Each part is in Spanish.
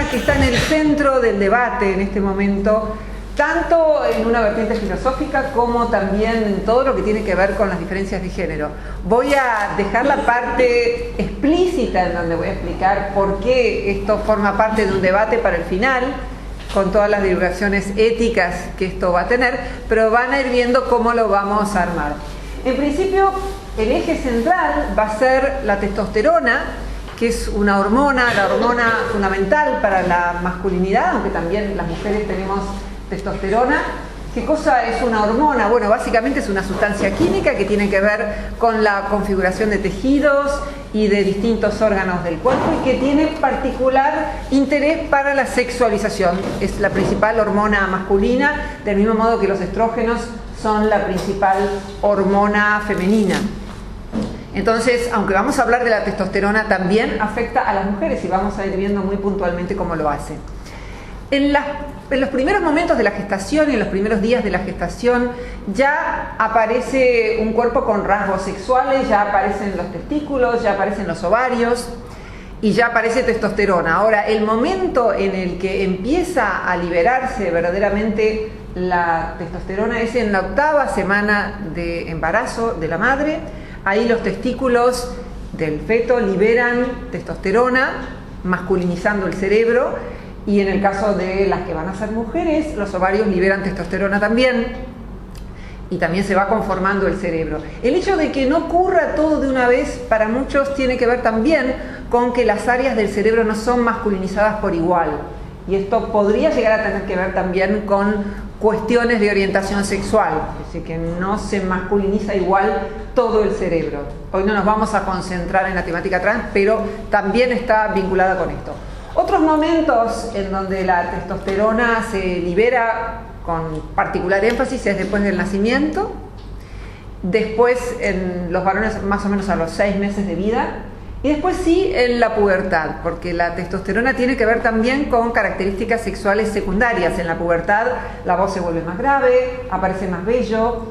que está en el centro del debate en este momento, tanto en una vertiente filosófica como también en todo lo que tiene que ver con las diferencias de género. Voy a dejar la parte explícita en donde voy a explicar por qué esto forma parte de un debate para el final, con todas las divulgaciones éticas que esto va a tener, pero van a ir viendo cómo lo vamos a armar. En principio, el eje central va a ser la testosterona, que es una hormona, la hormona fundamental para la masculinidad, aunque también las mujeres tenemos testosterona. ¿Qué cosa es una hormona? Bueno, básicamente es una sustancia química que tiene que ver con la configuración de tejidos y de distintos órganos del cuerpo y que tiene particular interés para la sexualización. Es la principal hormona masculina, del mismo modo que los estrógenos son la principal hormona femenina. Entonces, aunque vamos a hablar de la testosterona, también afecta a las mujeres y vamos a ir viendo muy puntualmente cómo lo hace. En los primeros momentos de la gestación y en los primeros días de la gestación ya aparece un cuerpo con rasgos sexuales, ya aparecen los testículos, ya aparecen los ovarios y ya aparece testosterona. Ahora, el momento en el que empieza a liberarse verdaderamente la testosterona es en la 8ª semana de embarazo de la madre. Ahí los testículos del feto liberan testosterona, masculinizando el cerebro. Y en el caso de las que van a ser mujeres, los ovarios liberan testosterona también y también se va conformando el cerebro. El hecho de que no ocurra todo de una vez para muchos tiene que ver también con que las áreas del cerebro no son masculinizadas por igual. Y esto podría llegar a tener que ver también con cuestiones de orientación sexual, es decir, que no se masculiniza igual todo el cerebro. Hoy no nos vamos a concentrar en la temática trans, pero también está vinculada con esto. Otros momentos en donde la testosterona se libera con particular énfasis es después del nacimiento, después en los varones más o menos a los 6 meses de vida y después sí en la pubertad, porque la testosterona tiene que ver también con características sexuales secundarias. En la pubertad la voz se vuelve más grave, aparece más vello,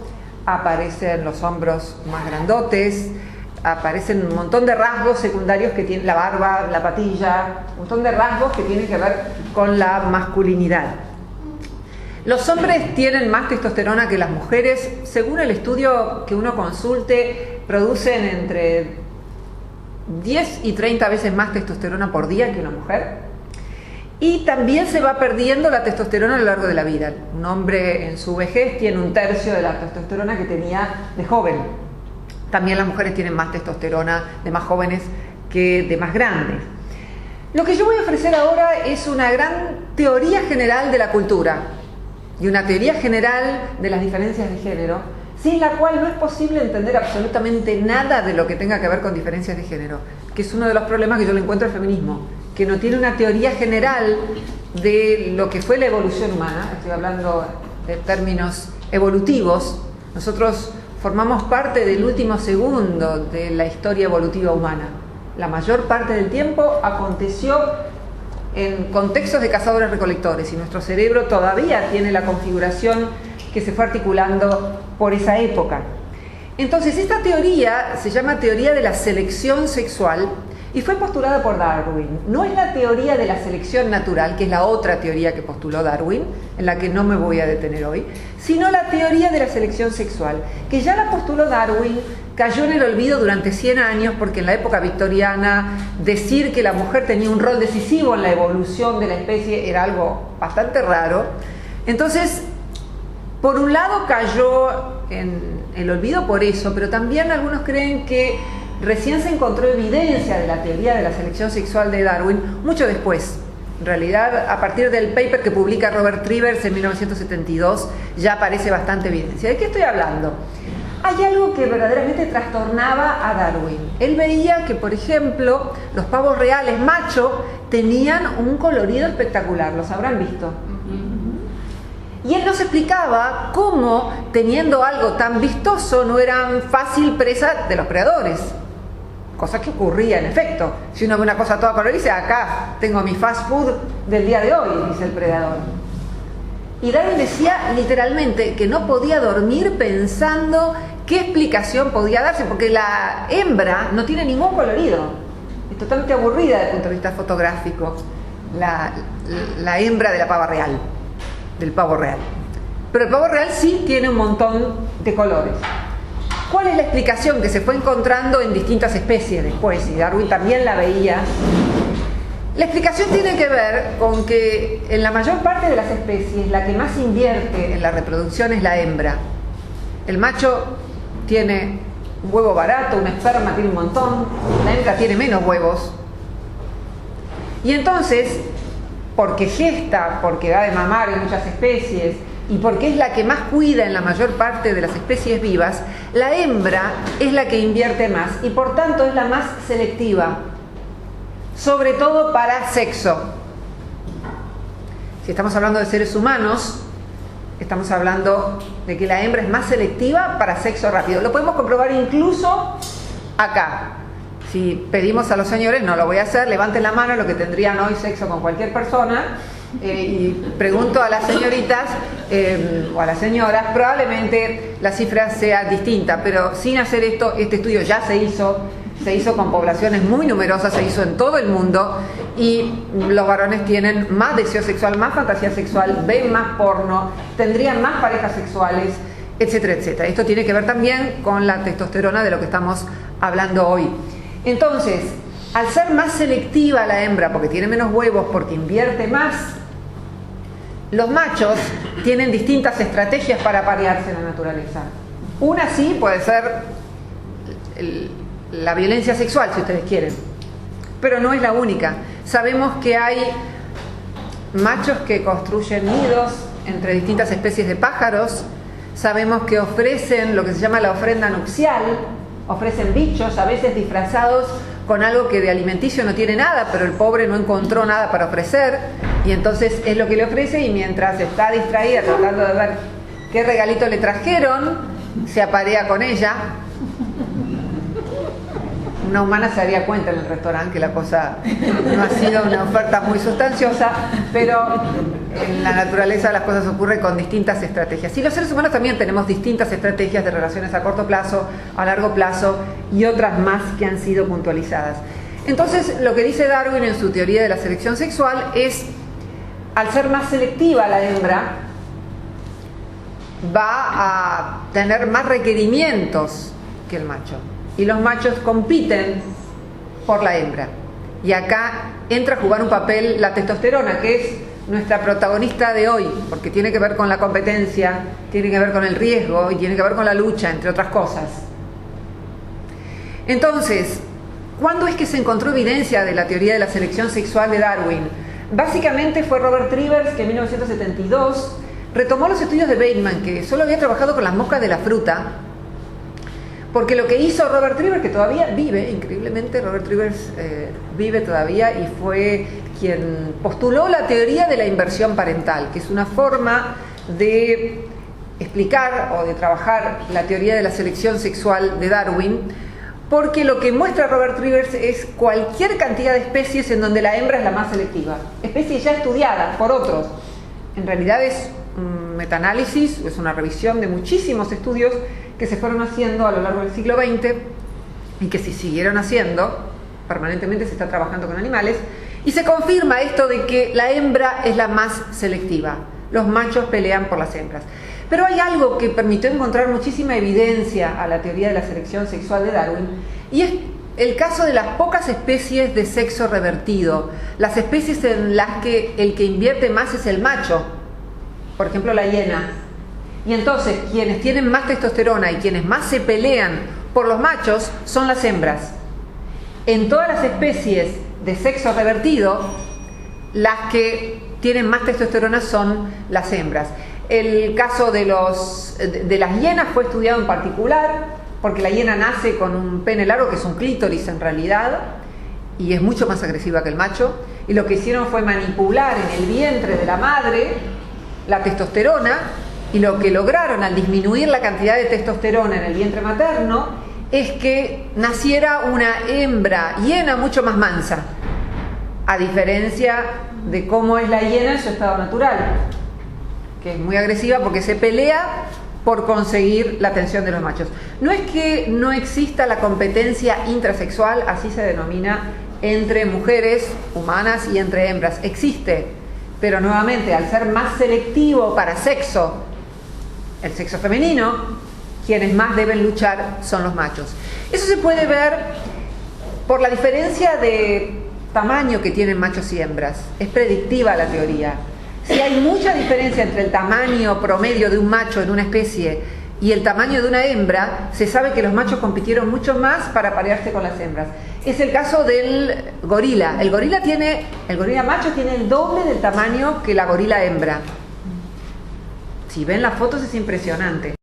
aparecen los hombros más grandotes, aparecen un montón de rasgos secundarios que tiene la barba, la patilla, un montón de rasgos que tienen que ver con la masculinidad. Los hombres tienen más testosterona que las mujeres. Según el estudio que uno consulte, producen entre 10 y 30 veces más testosterona por día que una mujer. Y también se va perdiendo la testosterona a lo largo de la vida. Un hombre en su vejez tiene 1/3 de la testosterona que tenía de joven. También las mujeres tienen más testosterona de más jóvenes que de más grandes. Lo que yo voy a ofrecer ahora es una gran teoría general de la cultura y una teoría general de las diferencias de género, sin la cual no es posible entender absolutamente nada de lo que tenga que ver con diferencias de género, que es uno de los problemas que yo le encuentro al feminismo, que no tiene una teoría general de lo que fue la evolución humana. Estoy hablando de términos evolutivos. Nosotros formamos parte del último segundo de la historia evolutiva humana. La mayor parte del tiempo aconteció en contextos de cazadores-recolectores y nuestro cerebro todavía tiene la configuración que se fue articulando por esa época. Entonces, esta teoría se llama teoría de la selección sexual y fue postulada por Darwin. No es la teoría de la selección natural, que es la otra teoría que postuló Darwin, en la que no me voy a detener hoy, sino la teoría de la selección sexual, que ya la postuló Darwin, cayó en el olvido durante 100 años, porque en la época victoriana decir que la mujer tenía un rol decisivo en la evolución de la especie era algo bastante raro. Entonces, por un lado cayó en el olvido por eso, pero también algunos creen que recién se encontró evidencia de la teoría de la selección sexual de Darwin mucho después. En realidad, a partir del paper que publica Robert Trivers en 1972, ya aparece bastante evidencia. ¿De qué estoy hablando? Hay algo que verdaderamente trastornaba a Darwin. Él veía que, por ejemplo, los pavos reales macho tenían un colorido espectacular, los habrán visto. Y él nos explicaba cómo, teniendo algo tan vistoso, no eran fácil presa de los predadores. Cosa que ocurría en efecto. Si uno ve una cosa toda colorida, dice, acá tengo mi fast food del día de hoy, dice el predador. Y Darwin decía literalmente que no podía dormir pensando qué explicación podía darse, porque la hembra no tiene ningún colorido. Es totalmente aburrida desde el punto de vista fotográfico. la hembra de la pava real, del pavo real. Pero el pavo real sí tiene un montón de colores. ¿Cuál es la explicación que se fue encontrando en distintas especies después? Y Darwin también la veía. La explicación tiene que ver con que en la mayor parte de las especies la que más invierte en la reproducción es la hembra. El macho tiene un huevo barato, un esperma tiene un montón, la hembra tiene menos huevos. Y entonces, porque gesta, porque da de mamar en muchas especies y porque es la que más cuida en la mayor parte de las especies vivas, la hembra es la que invierte más y por tanto es la más selectiva, sobre todo para sexo. Si estamos hablando de seres humanos, estamos hablando de que la hembra es más selectiva para sexo rápido. Lo podemos comprobar incluso acá. Si pedimos a los señores, no lo voy a hacer, levanten la mano lo que tendrían hoy sexo con cualquier persona, y pregunto a las señoritas o a las señoras, probablemente la cifra sea distinta, pero sin hacer esto, este estudio ya se hizo con poblaciones muy numerosas, se hizo en todo el mundo, y los varones tienen más deseo sexual, más fantasía sexual, ven más porno, tendrían más parejas sexuales, etcétera, etcétera. Esto tiene que ver también con la testosterona de lo que estamos hablando hoy. Entonces, al ser más selectiva la hembra, porque tiene menos huevos, porque invierte más, los machos tienen distintas estrategias para aparearse en la naturaleza. Una sí puede ser la violencia sexual, si ustedes quieren, pero no es la única. Sabemos que hay machos que construyen nidos entre distintas especies de pájaros, sabemos que ofrecen lo que se llama la ofrenda nupcial, ofrecen bichos, a veces disfrazados con algo que de alimenticio no tiene nada, pero el pobre no encontró nada para ofrecer, y entonces es lo que le ofrece, y mientras está distraída tratando de ver qué regalito le trajeron, se aparea con ella. Una humana se daría cuenta en el restaurante que la cosa no ha sido una oferta muy sustanciosa, pero en la naturaleza las cosas ocurren con distintas estrategias. Y los seres humanos también tenemos distintas estrategias de relaciones a corto plazo, a largo plazo y otras más que han sido puntualizadas. Entonces, lo que dice Darwin en su teoría de la selección sexual es, al ser más selectiva la hembra, va a tener más requerimientos que el macho. Y los machos compiten por la hembra. Y acá entra a jugar un papel la testosterona, que es nuestra protagonista de hoy, porque tiene que ver con la competencia, tiene que ver con el riesgo y tiene que ver con la lucha, entre otras cosas. Entonces, ¿cuándo es que se encontró evidencia de la teoría de la selección sexual de Darwin? Básicamente fue Robert Trivers, que en 1972 retomó los estudios de Bateman, que solo había trabajado con las moscas de la fruta. Porque lo que hizo Robert Trivers, que todavía vive, increíblemente Robert Trivers vive todavía, y fue quien postuló la teoría de la inversión parental, que es una forma de explicar o de trabajar la teoría de la selección sexual de Darwin, porque lo que muestra Robert Trivers es cualquier cantidad de especies en donde la hembra es la más selectiva, especies ya estudiadas por otros. En realidad es un metaanálisis, es una revisión de muchísimos estudios que se fueron haciendo a lo largo del siglo XX y que se siguieron haciendo, permanentemente se está trabajando con animales, y se confirma esto de que la hembra es la más selectiva, los machos pelean por las hembras. Pero hay algo que permitió encontrar muchísima evidencia a la teoría de la selección sexual de Darwin, y es el caso de las pocas especies de sexo revertido, las especies en las que el que invierte más es el macho, por ejemplo la hiena. Y entonces quienes tienen más testosterona y quienes más se pelean por los machos son las hembras. En todas las especies de sexo revertido, las que tienen más testosterona son las hembras. El caso de las hienas fue estudiado en particular, porque la hiena nace con un pene largo, que es un clítoris en realidad, y es mucho más agresiva que el macho, y lo que hicieron fue manipular en el vientre de la madre la testosterona, y lo que lograron al disminuir la cantidad de testosterona en el vientre materno es que naciera una hembra hiena mucho más mansa, a diferencia de cómo es la hiena en su estado natural, que es muy agresiva porque se pelea por conseguir la atención de los machos. No es que no exista la competencia intrasexual, así se denomina entre mujeres humanas y entre hembras. Existe, pero nuevamente, al ser más selectivo para sexo, el sexo femenino, quienes más deben luchar son los machos. Eso se puede ver por la diferencia de tamaño que tienen machos y hembras. Es predictiva la teoría. Si hay mucha diferencia entre el tamaño promedio de un macho en una especie y el tamaño de una hembra, se sabe que los machos compitieron mucho más para parearse con las hembras. Es el caso del gorila. El gorila macho tiene el doble del tamaño que la gorila hembra. Si ven las fotos es impresionante.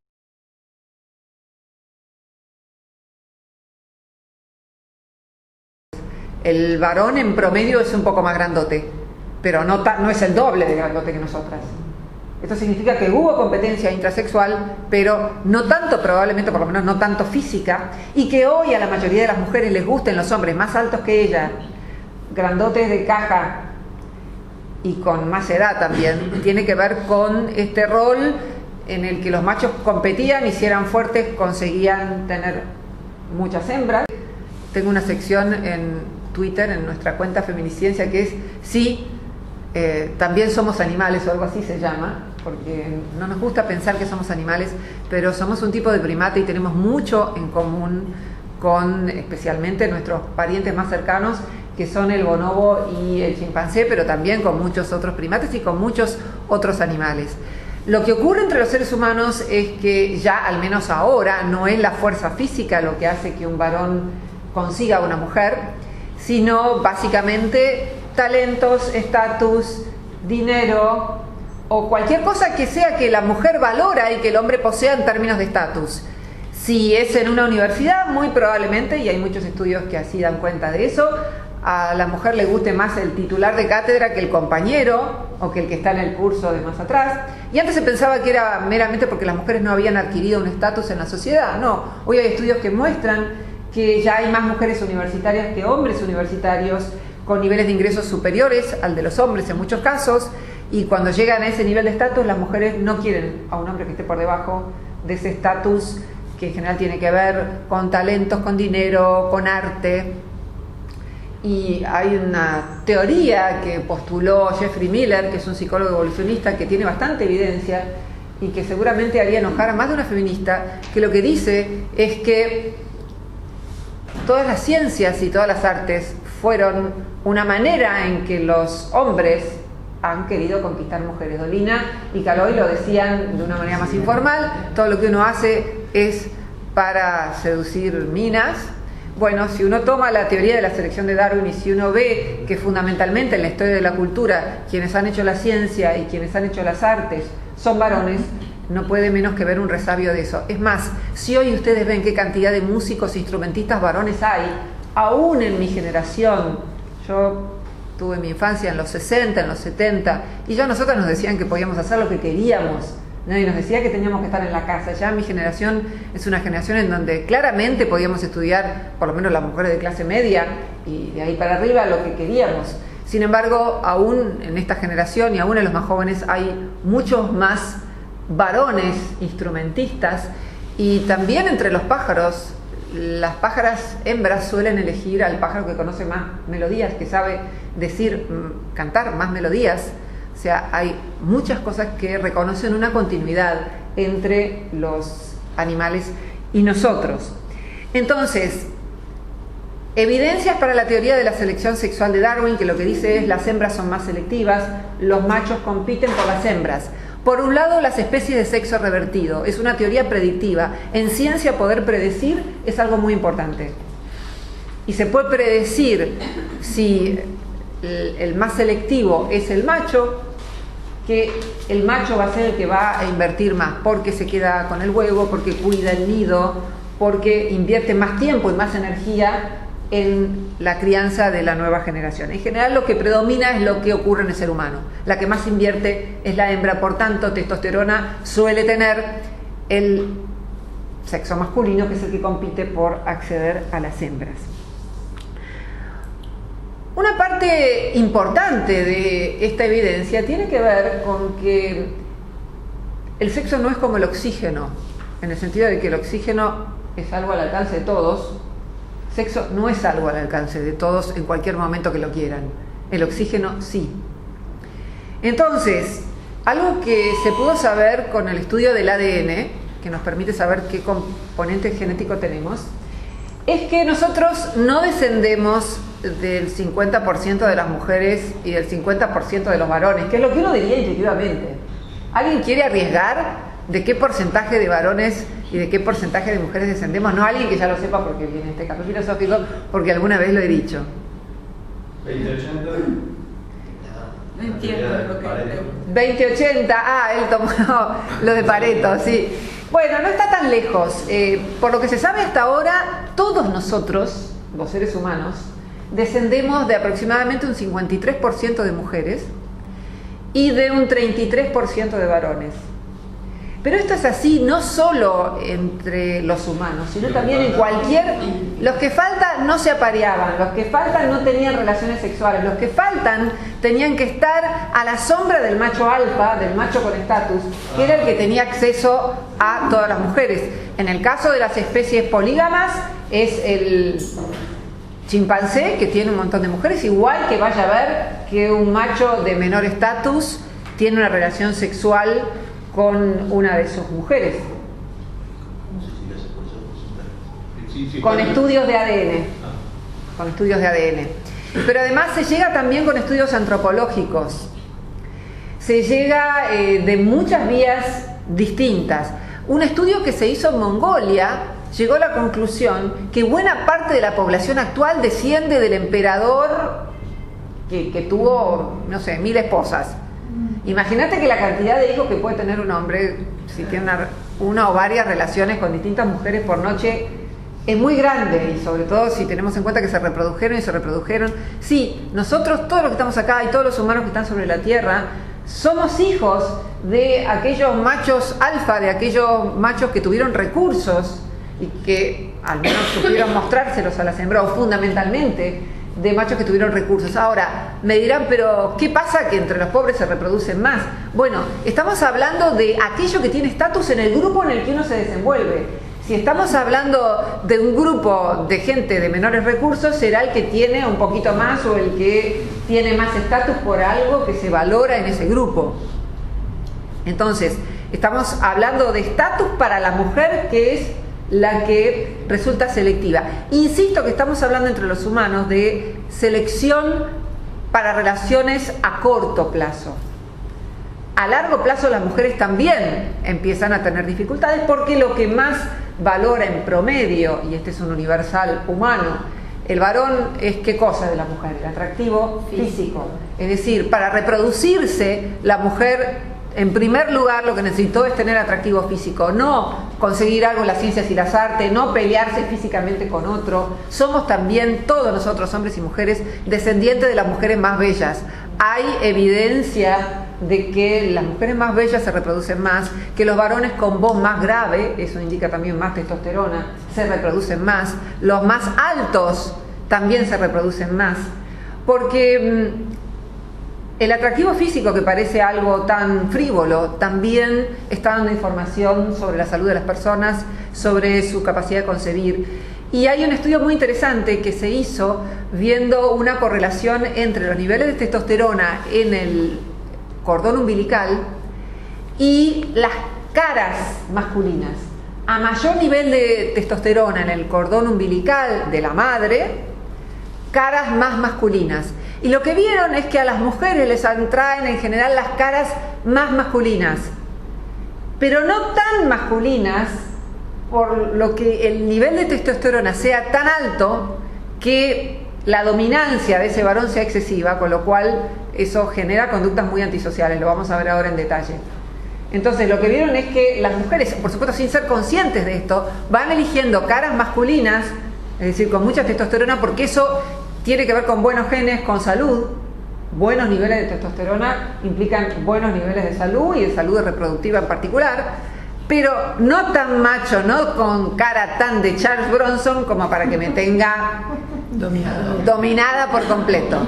El varón en promedio es un poco más grandote, pero no es el doble de grandote que nosotras. Esto significa que hubo competencia intrasexual, pero no tanto, probablemente, por lo menos no tanto física, y que hoy a la mayoría de las mujeres les gusten los hombres más altos que ella, grandotes de caja y con más edad también, tiene que ver con este rol en el que los machos competían y si eran fuertes conseguían tener muchas hembras. Tengo una sección en Twitter, en nuestra cuenta Feminiciencia, que es sí, también somos animales, o algo así se llama, porque no nos gusta pensar que somos animales, pero somos un tipo de primate y tenemos mucho en común con especialmente nuestros parientes más cercanos, que son el bonobo y el chimpancé, pero también con muchos otros primates y con muchos otros animales. Lo que ocurre entre los seres humanos es que ya, al menos ahora, no es la fuerza física lo que hace que un varón consiga a una mujer, sino básicamente talentos, estatus, dinero o cualquier cosa que sea que la mujer valora y que el hombre posea en términos de estatus. Si es en una universidad, muy probablemente, y hay muchos estudios que así dan cuenta de eso, a la mujer le guste más el titular de cátedra que el compañero o que el que está en el curso de más atrás. Y antes se pensaba que era meramente porque las mujeres no habían adquirido un estatus en la sociedad. No, hoy hay estudios que muestran que ya hay más mujeres universitarias que hombres universitarios con niveles de ingresos superiores al de los hombres en muchos casos, y cuando llegan a ese nivel de estatus las mujeres no quieren a un hombre que esté por debajo de ese estatus, que en general tiene que ver con talentos, con dinero, con arte. Y hay una teoría que postuló Jeffrey Miller, que es un psicólogo evolucionista que tiene bastante evidencia y que seguramente haría enojar a más de una feminista, que lo que dice es que todas las ciencias y todas las artes fueron una manera en que los hombres han querido conquistar mujeres. Dolina y Calhoy lo decían de una manera más informal: todo lo que uno hace es para seducir minas. Bueno, si uno toma la teoría de la selección de Darwin y si uno ve que fundamentalmente en la historia de la cultura quienes han hecho la ciencia y quienes han hecho las artes son varones, no puede menos que ver un resabio de eso. Es más, si hoy ustedes ven qué cantidad de músicos e instrumentistas varones hay, aún en mi generación, yo tuve mi infancia en los 60, en los 70, y ya nosotras nos decían que podíamos hacer lo que queríamos. Nadie nos decía que teníamos que estar en la casa. Ya mi generación es una generación en donde claramente podíamos estudiar, por lo menos las mujeres de clase media, y de ahí para arriba lo que queríamos. Sin embargo, aún en esta generación y aún en los más jóvenes hay muchos más varones instrumentistas, y también entre los pájaros. Las pájaras hembras suelen elegir al pájaro que conoce más melodías, que sabe decir, cantar más melodías. O sea, hay muchas cosas que reconocen una continuidad entre los animales y nosotros. Entonces, evidencias para la teoría de la selección sexual de Darwin, que lo que dice es las hembras son más selectivas, los machos compiten por las hembras. Por un lado, las especies de sexo revertido. Es una teoría predictiva. En ciencia, poder predecir es algo muy importante. Y se puede predecir si el más selectivo es el macho, que el macho va a ser el que va a invertir más, porque se queda con el huevo, porque cuida el nido, porque invierte más tiempo y más energía en la crianza de la nueva generación. En general lo que predomina es lo que ocurre en el ser humano. La que más invierte es la hembra, por tanto testosterona suele tener el sexo masculino, que es el que compite por acceder a las hembras. Una parte importante de esta evidencia tiene que ver con que el sexo no es como el oxígeno, en el sentido de que el oxígeno es algo al alcance de todos, sexo no es algo al alcance de todos en cualquier momento que lo quieran. El oxígeno sí. Entonces, algo que se pudo saber con el estudio del ADN, que nos permite saber qué componente genético tenemos, es que nosotros no descendemos del 50% de las mujeres y del 50% de los varones, que es lo que uno diría intuitivamente. ¿Alguien quiere arriesgar de qué porcentaje de varones y de qué porcentaje de mujeres descendemos? No alguien que ya lo sepa porque viene este café filosófico, porque alguna vez lo he dicho. 20-80. No entiendo lo que... 20-80, él tomó lo de Pareto, sí. Bueno, no está tan lejos. Por lo que se sabe hasta ahora, todos nosotros, los seres humanos, descendemos de aproximadamente un 53% de mujeres y de un 33% de varones. Pero esto es así no solo entre los humanos, sino también en cualquier... Los que faltan no se apareaban, los que faltan no tenían relaciones sexuales, los que faltan tenían que estar a la sombra del macho alfa, del macho con estatus, que era el que tenía acceso a todas las mujeres. En el caso de las especies polígamas es el chimpancé, que tiene un montón de mujeres, igual que vaya a ver que un macho de menor estatus tiene una relación sexual con una de sus mujeres. Con estudios de ADN. Con estudios de ADN. Pero además se llega también con estudios antropológicos. Se llega de muchas vías distintas. Un estudio que se hizo en Mongolia llegó a la conclusión que buena parte de la población actual desciende del emperador que tuvo, no sé, 1000 esposas. Imagínate que la cantidad de hijos que puede tener un hombre si tiene una o varias relaciones con distintas mujeres por noche es muy grande, y sobre todo si tenemos en cuenta que se reprodujeron y se reprodujeron. Sí, nosotros, todos los que estamos acá y todos los humanos que están sobre la Tierra, somos hijos de aquellos machos alfa, de aquellos machos que tuvieron recursos y que al menos supieron mostrárselos a las hembras, o fundamentalmente de machos que tuvieron recursos. Ahora, me dirán, pero ¿qué pasa que entre los pobres se reproducen más? Bueno, estamos hablando de aquello que tiene estatus en el grupo en el que uno se desenvuelve. Si estamos hablando de un grupo de gente de menores recursos, será el que tiene un poquito más o el que tiene más estatus por algo que se valora en ese grupo. Entonces, estamos hablando de estatus para la mujer, que es la que resulta selectiva. Insisto que estamos hablando entre los humanos de selección para relaciones a corto plazo. A largo plazo las mujeres también empiezan a tener dificultades, porque lo que más valora en promedio, y este es un universal humano, el varón es ¿qué cosa de la mujer? El atractivo físico. Es decir, para reproducirse la mujer en primer lugar lo que necesitó es tener atractivo físico, no conseguir algo en las ciencias y las artes, no pelearse físicamente con otro. Somos también, todos nosotros, hombres y mujeres, descendientes de las mujeres más bellas. Hay evidencia de que las mujeres más bellas se reproducen más, que los varones con voz más grave, eso indica también más testosterona, se reproducen más. Los más altos también se reproducen más, porque el atractivo físico, que parece algo tan frívolo, también está dando información sobre la salud de las personas, sobre su capacidad de concebir. Y hay un estudio muy interesante que se hizo viendo una correlación entre los niveles de testosterona en el cordón umbilical y las caras masculinas. A mayor nivel de testosterona en el cordón umbilical de la madre, caras más masculinas. Y lo que vieron es que a las mujeres les atraen en general las caras más masculinas, pero no tan masculinas, por lo que el nivel de testosterona sea tan alto que la dominancia de ese varón sea excesiva, con lo cual eso genera conductas muy antisociales. Lo vamos a ver ahora en detalle. Entonces lo que vieron es que las mujeres, por supuesto sin ser conscientes de esto, van eligiendo caras masculinas, es decir, con mucha testosterona, porque eso tiene que ver con buenos genes, con salud. Buenos niveles de testosterona implican buenos niveles de salud, y de salud reproductiva en particular, pero no tan macho, no con cara tan de Charles Bronson como para que me tenga dominada por completo.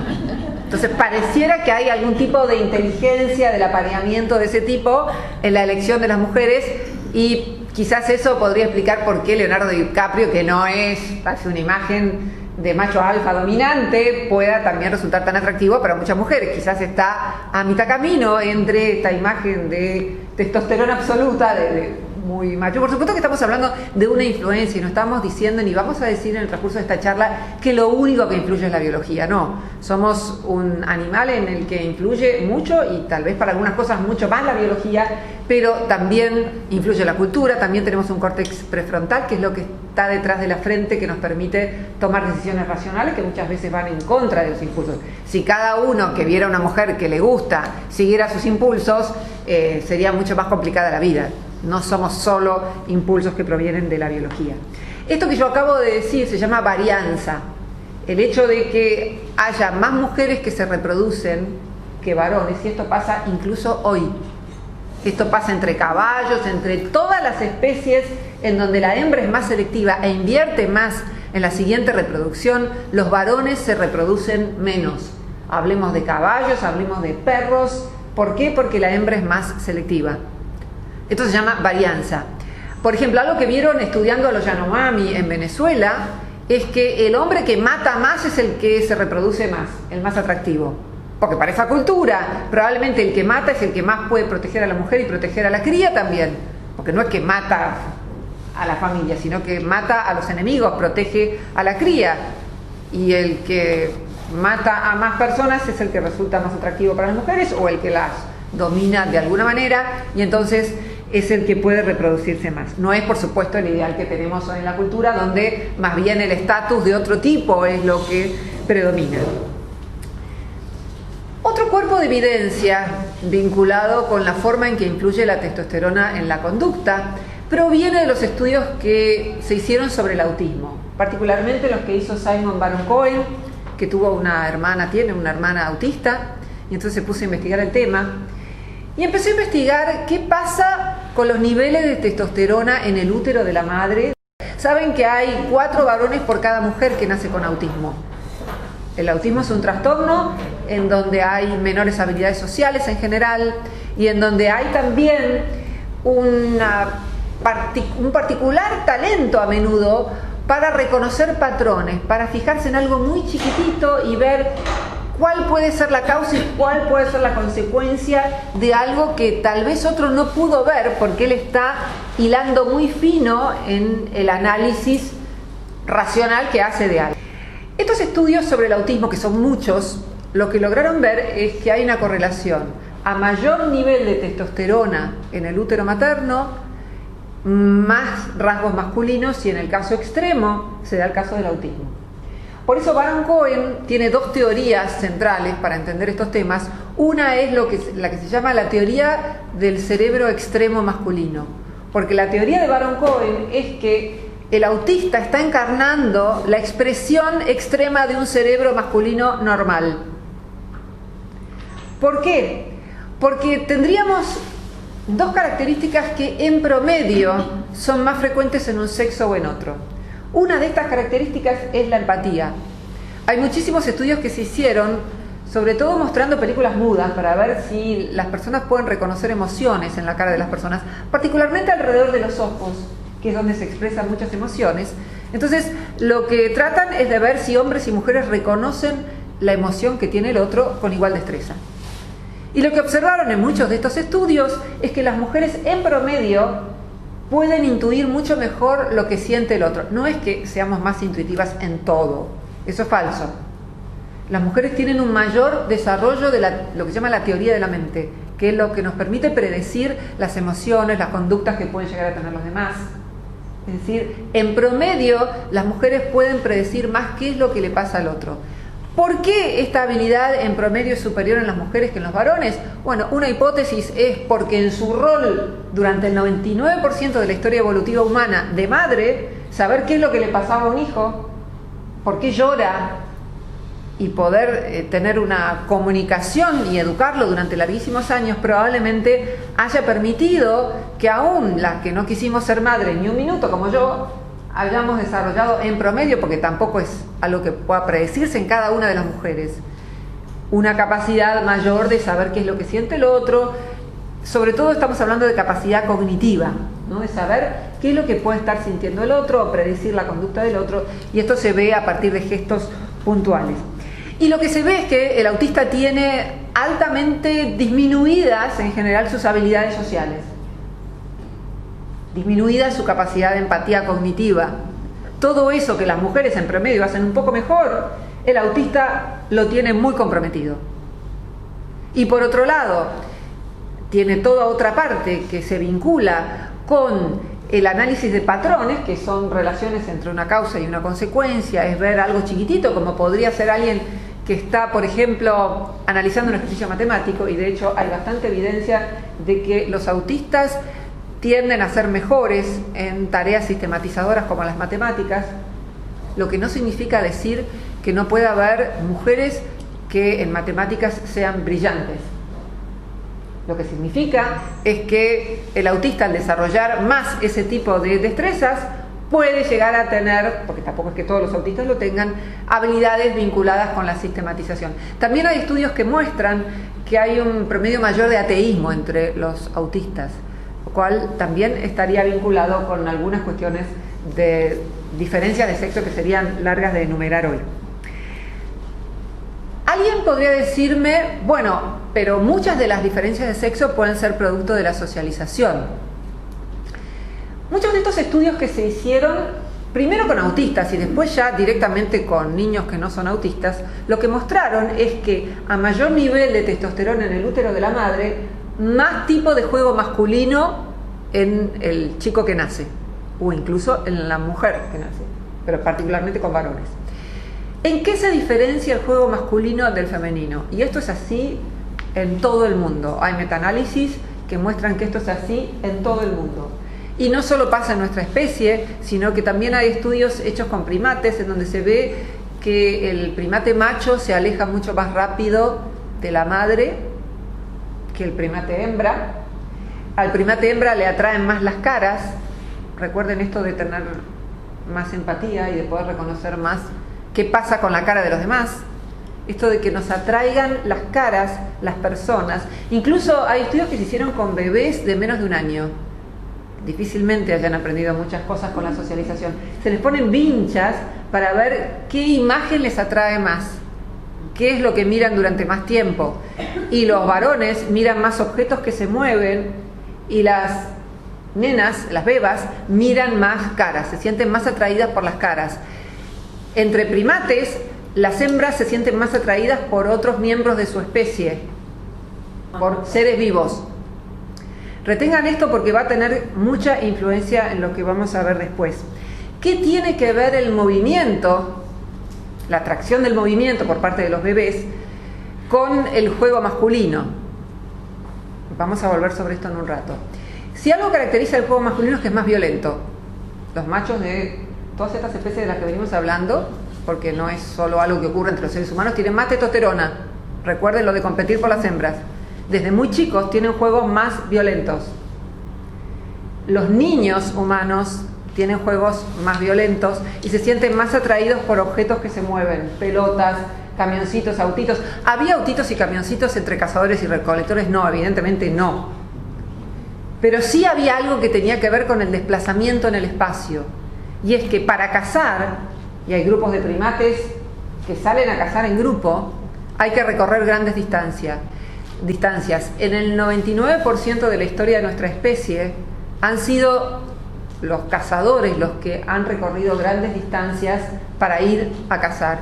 Entonces pareciera que hay algún tipo de inteligencia del apareamiento de ese tipo en la elección de las mujeres, y Quizás eso podría explicar por qué Leonardo DiCaprio, que no es casi una imagen de macho alfa dominante, pueda también resultar tan atractivo para muchas mujeres. Quizás está a mitad camino entre esta imagen de testosterona absoluta, de muy macho. Por supuesto que estamos hablando de una influencia y no estamos diciendo, ni vamos a decir en el transcurso de esta charla, que lo único que influye es la biología. No, somos un animal en el que influye mucho y tal vez para algunas cosas mucho más la biología, pero también influye la cultura. También tenemos un córtex prefrontal, que es lo que está detrás de la frente, que nos permite tomar decisiones racionales que muchas veces van en contra de los impulsos. Si cada uno que viera a una mujer que le gusta siguiera sus impulsos, sería mucho más complicada la vida. No somos solo impulsos que provienen de la biología. Esto que yo acabo de decir se llama varianza. El hecho de que haya más mujeres que se reproducen que varones, y esto pasa incluso hoy. Esto pasa entre caballos, entre todas las especies en donde la hembra es más selectiva e invierte más en la siguiente reproducción, los varones se reproducen menos. Hablemos de caballos, hablemos de perros. ¿Por qué? Porque la hembra es más selectiva. Esto se llama varianza. Por ejemplo, algo que vieron estudiando a los Yanomami en Venezuela es que el hombre que mata más es el que se reproduce más, el más atractivo. Porque para esa cultura, probablemente el que mata es el que más puede proteger a la mujer y proteger a la cría también. Porque no es que mata a la familia, sino que mata a los enemigos, protege a la cría. Y el que mata a más personas es el que resulta más atractivo para las mujeres o el que las domina de alguna manera, y entonces es el que puede reproducirse más. No es, por supuesto, el ideal que tenemos hoy en la cultura, donde más bien el estatus de otro tipo es lo que predomina. Otro cuerpo de evidencia vinculado con la forma en que influye la testosterona en la conducta proviene de los estudios que se hicieron sobre el autismo, particularmente los que hizo Simon Baron-Cohen, que tuvo una hermana, tiene una hermana autista, y entonces se puso a investigar el tema y empezó a investigar qué pasa con los niveles de testosterona en el útero de la madre. Saben que hay 4 varones por cada mujer que nace con autismo. El autismo es un trastorno en donde hay menores habilidades sociales en general y en donde hay también un particular talento a menudo para reconocer patrones, para fijarse en algo muy chiquitito y ver cuál puede ser la causa y cuál puede ser la consecuencia de algo que tal vez otro no pudo ver porque él está hilando muy fino en el análisis racional que hace de algo. Estos estudios sobre el autismo, que son muchos, lo que lograron ver es que hay una correlación. A mayor nivel de testosterona en el útero materno, más rasgos masculinos, y en el caso extremo se da el caso del autismo. Por eso Baron-Cohen tiene 2 teorías centrales para entender estos temas. Una es la que se llama la teoría del cerebro extremo masculino. Porque la teoría de Baron-Cohen es que el autista está encarnando la expresión extrema de un cerebro masculino normal. ¿Por qué? Porque tendríamos 2 características que en promedio son más frecuentes en un sexo o en otro. Una de estas características es la empatía. Hay muchísimos estudios que se hicieron, sobre todo mostrando películas mudas, para ver si las personas pueden reconocer emociones en la cara de las personas, particularmente alrededor de los ojos, que es donde se expresan muchas emociones. Entonces, lo que tratan es de ver si hombres y mujeres reconocen la emoción que tiene el otro con igual destreza. Y lo que observaron en muchos de estos estudios es que las mujeres en promedio pueden intuir mucho mejor lo que siente el otro. No es que seamos más intuitivas en todo, eso es falso. Las mujeres tienen un mayor desarrollo de lo que se llama la teoría de la mente, que es lo que nos permite predecir las emociones, las conductas que pueden llegar a tener los demás. Es decir, en promedio las mujeres pueden predecir más qué es lo que le pasa al otro. ¿Por qué esta habilidad en promedio es superior en las mujeres que en los varones? Bueno, una hipótesis es porque en su rol durante el 99% de la historia evolutiva humana de madre, saber qué es lo que le pasaba a un hijo, por qué llora, y poder tener una comunicación y educarlo durante larguísimos años probablemente haya permitido que aún las que no quisimos ser madres ni un minuto como yo, hayamos desarrollado en promedio, porque tampoco es algo que pueda predecirse en cada una de las mujeres, una capacidad mayor de saber qué es lo que siente el otro. Sobre todo estamos hablando de capacidad cognitiva, ¿no? De saber qué es lo que puede estar sintiendo el otro o predecir la conducta del otro, y esto se ve a partir de gestos puntuales. Y lo que se ve es que el autista tiene altamente disminuidas en general sus habilidades sociales, disminuida su capacidad de empatía cognitiva. Todo eso que las mujeres en promedio hacen un poco mejor, el autista lo tiene muy comprometido. Y por otro lado, tiene toda otra parte que se vincula con el análisis de patrones, que son relaciones entre una causa y una consecuencia, es ver algo chiquitito, como podría ser alguien que está, por ejemplo, analizando un ejercicio matemático, y de hecho hay bastante evidencia de que los autistas tienden a ser mejores en tareas sistematizadoras como las matemáticas, lo que no significa decir que no pueda haber mujeres que en matemáticas sean brillantes. Lo que significa es que el autista, al desarrollar más ese tipo de destrezas, puede llegar a tener, porque tampoco es que todos los autistas lo tengan, habilidades vinculadas con la sistematización. También hay estudios que muestran que hay un promedio mayor de ateísmo entre los autistas, lo cual también estaría vinculado con algunas cuestiones de diferencias de sexo que serían largas de enumerar hoy. Alguien podría decirme, bueno, pero muchas de las diferencias de sexo pueden ser producto de la socialización. Muchos de estos estudios que se hicieron, primero con autistas y después ya directamente con niños que no son autistas, lo que mostraron es que a mayor nivel de testosterona en el útero de la madre, más tipo de juego masculino en el chico que nace, o incluso en la mujer que nace, pero particularmente con varones. ¿En qué se diferencia el juego masculino del femenino? Y esto es así en todo el mundo. Hay metaanálisis que muestran que esto es así en todo el mundo. Y no solo pasa en nuestra especie, sino que también hay estudios hechos con primates en donde se ve que el primate macho se aleja mucho más rápido de la madre que el primate hembra. Al primate hembra le atraen más las caras. Recuerden esto de tener más empatía y de poder reconocer más qué pasa con la cara de los demás. Esto de que nos atraigan las caras, las personas. Incluso hay estudios que se hicieron con bebés de menos de un año. Difícilmente hayan aprendido muchas cosas con la socialización. Se les ponen vinchas para ver qué imagen les atrae más, qué es lo que miran durante más tiempo. Y los varones miran más objetos que se mueven, y las nenas, las bebas, miran más caras, se sienten más atraídas por las caras. Entre primates, las hembras se sienten más atraídas por otros miembros de su especie, por seres vivos. Retengan esto porque va a tener mucha influencia en lo que vamos a ver después. ¿Qué tiene que ver el movimiento, la atracción del movimiento por parte de los bebés, con el juego masculino? Vamos a volver sobre esto en un rato. Si algo caracteriza el juego masculino es que es más violento. Los machos de todas estas especies de las que venimos hablando, porque no es solo algo que ocurre entre los seres humanos, tienen más testosterona. Recuerden lo de competir por las hembras. Desde muy chicos tienen juegos más violentos. Los niños humanos tienen juegos más violentos y se sienten más atraídos por objetos que se mueven, pelotas, camioncitos, autitos. ¿Había autitos y camioncitos entre cazadores y recolectores? No, evidentemente no. Pero sí había algo que tenía que ver con el desplazamiento en el espacio. Y es que para cazar, y hay grupos de primates que salen a cazar en grupo, hay que recorrer grandes distancias. En el 99% de la historia de nuestra especie han sido los cazadores los que han recorrido grandes distancias para ir a cazar,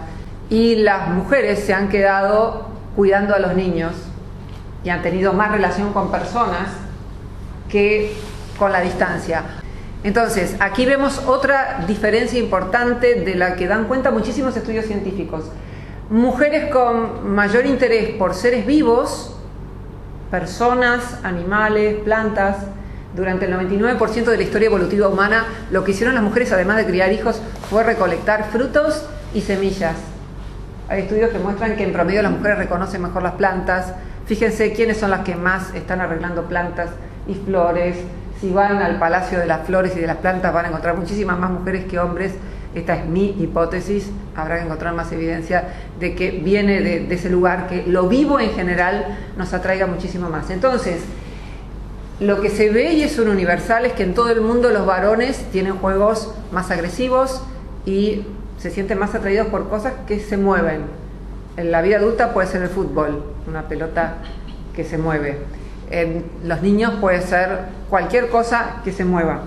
y las mujeres se han quedado cuidando a los niños y han tenido más relación con personas que con la distancia. Entonces, aquí vemos otra diferencia importante de la que dan cuenta muchísimos estudios científicos. Mujeres con mayor interés por seres vivos, personas, animales, plantas. Durante el 99% de la historia evolutiva humana, lo que hicieron las mujeres, además de criar hijos, fue recolectar frutos y semillas. Hay estudios que muestran que en promedio las mujeres reconocen mejor las plantas. Fíjense quiénes son las que más están arreglando plantas y flores. Si van al Palacio de las Flores y de las Plantas, van a encontrar muchísimas más mujeres que hombres. Esta es mi hipótesis, habrá que encontrar más evidencia de que viene de ese lugar, que lo vivo en general nos atraiga muchísimo más. Entonces, lo que se ve, y es un universal, es que en todo el mundo los varones tienen juegos más agresivos y se sienten más atraídos por cosas que se mueven. En la vida adulta puede ser el fútbol, una pelota que se mueve. En los niños puede ser cualquier cosa que se mueva.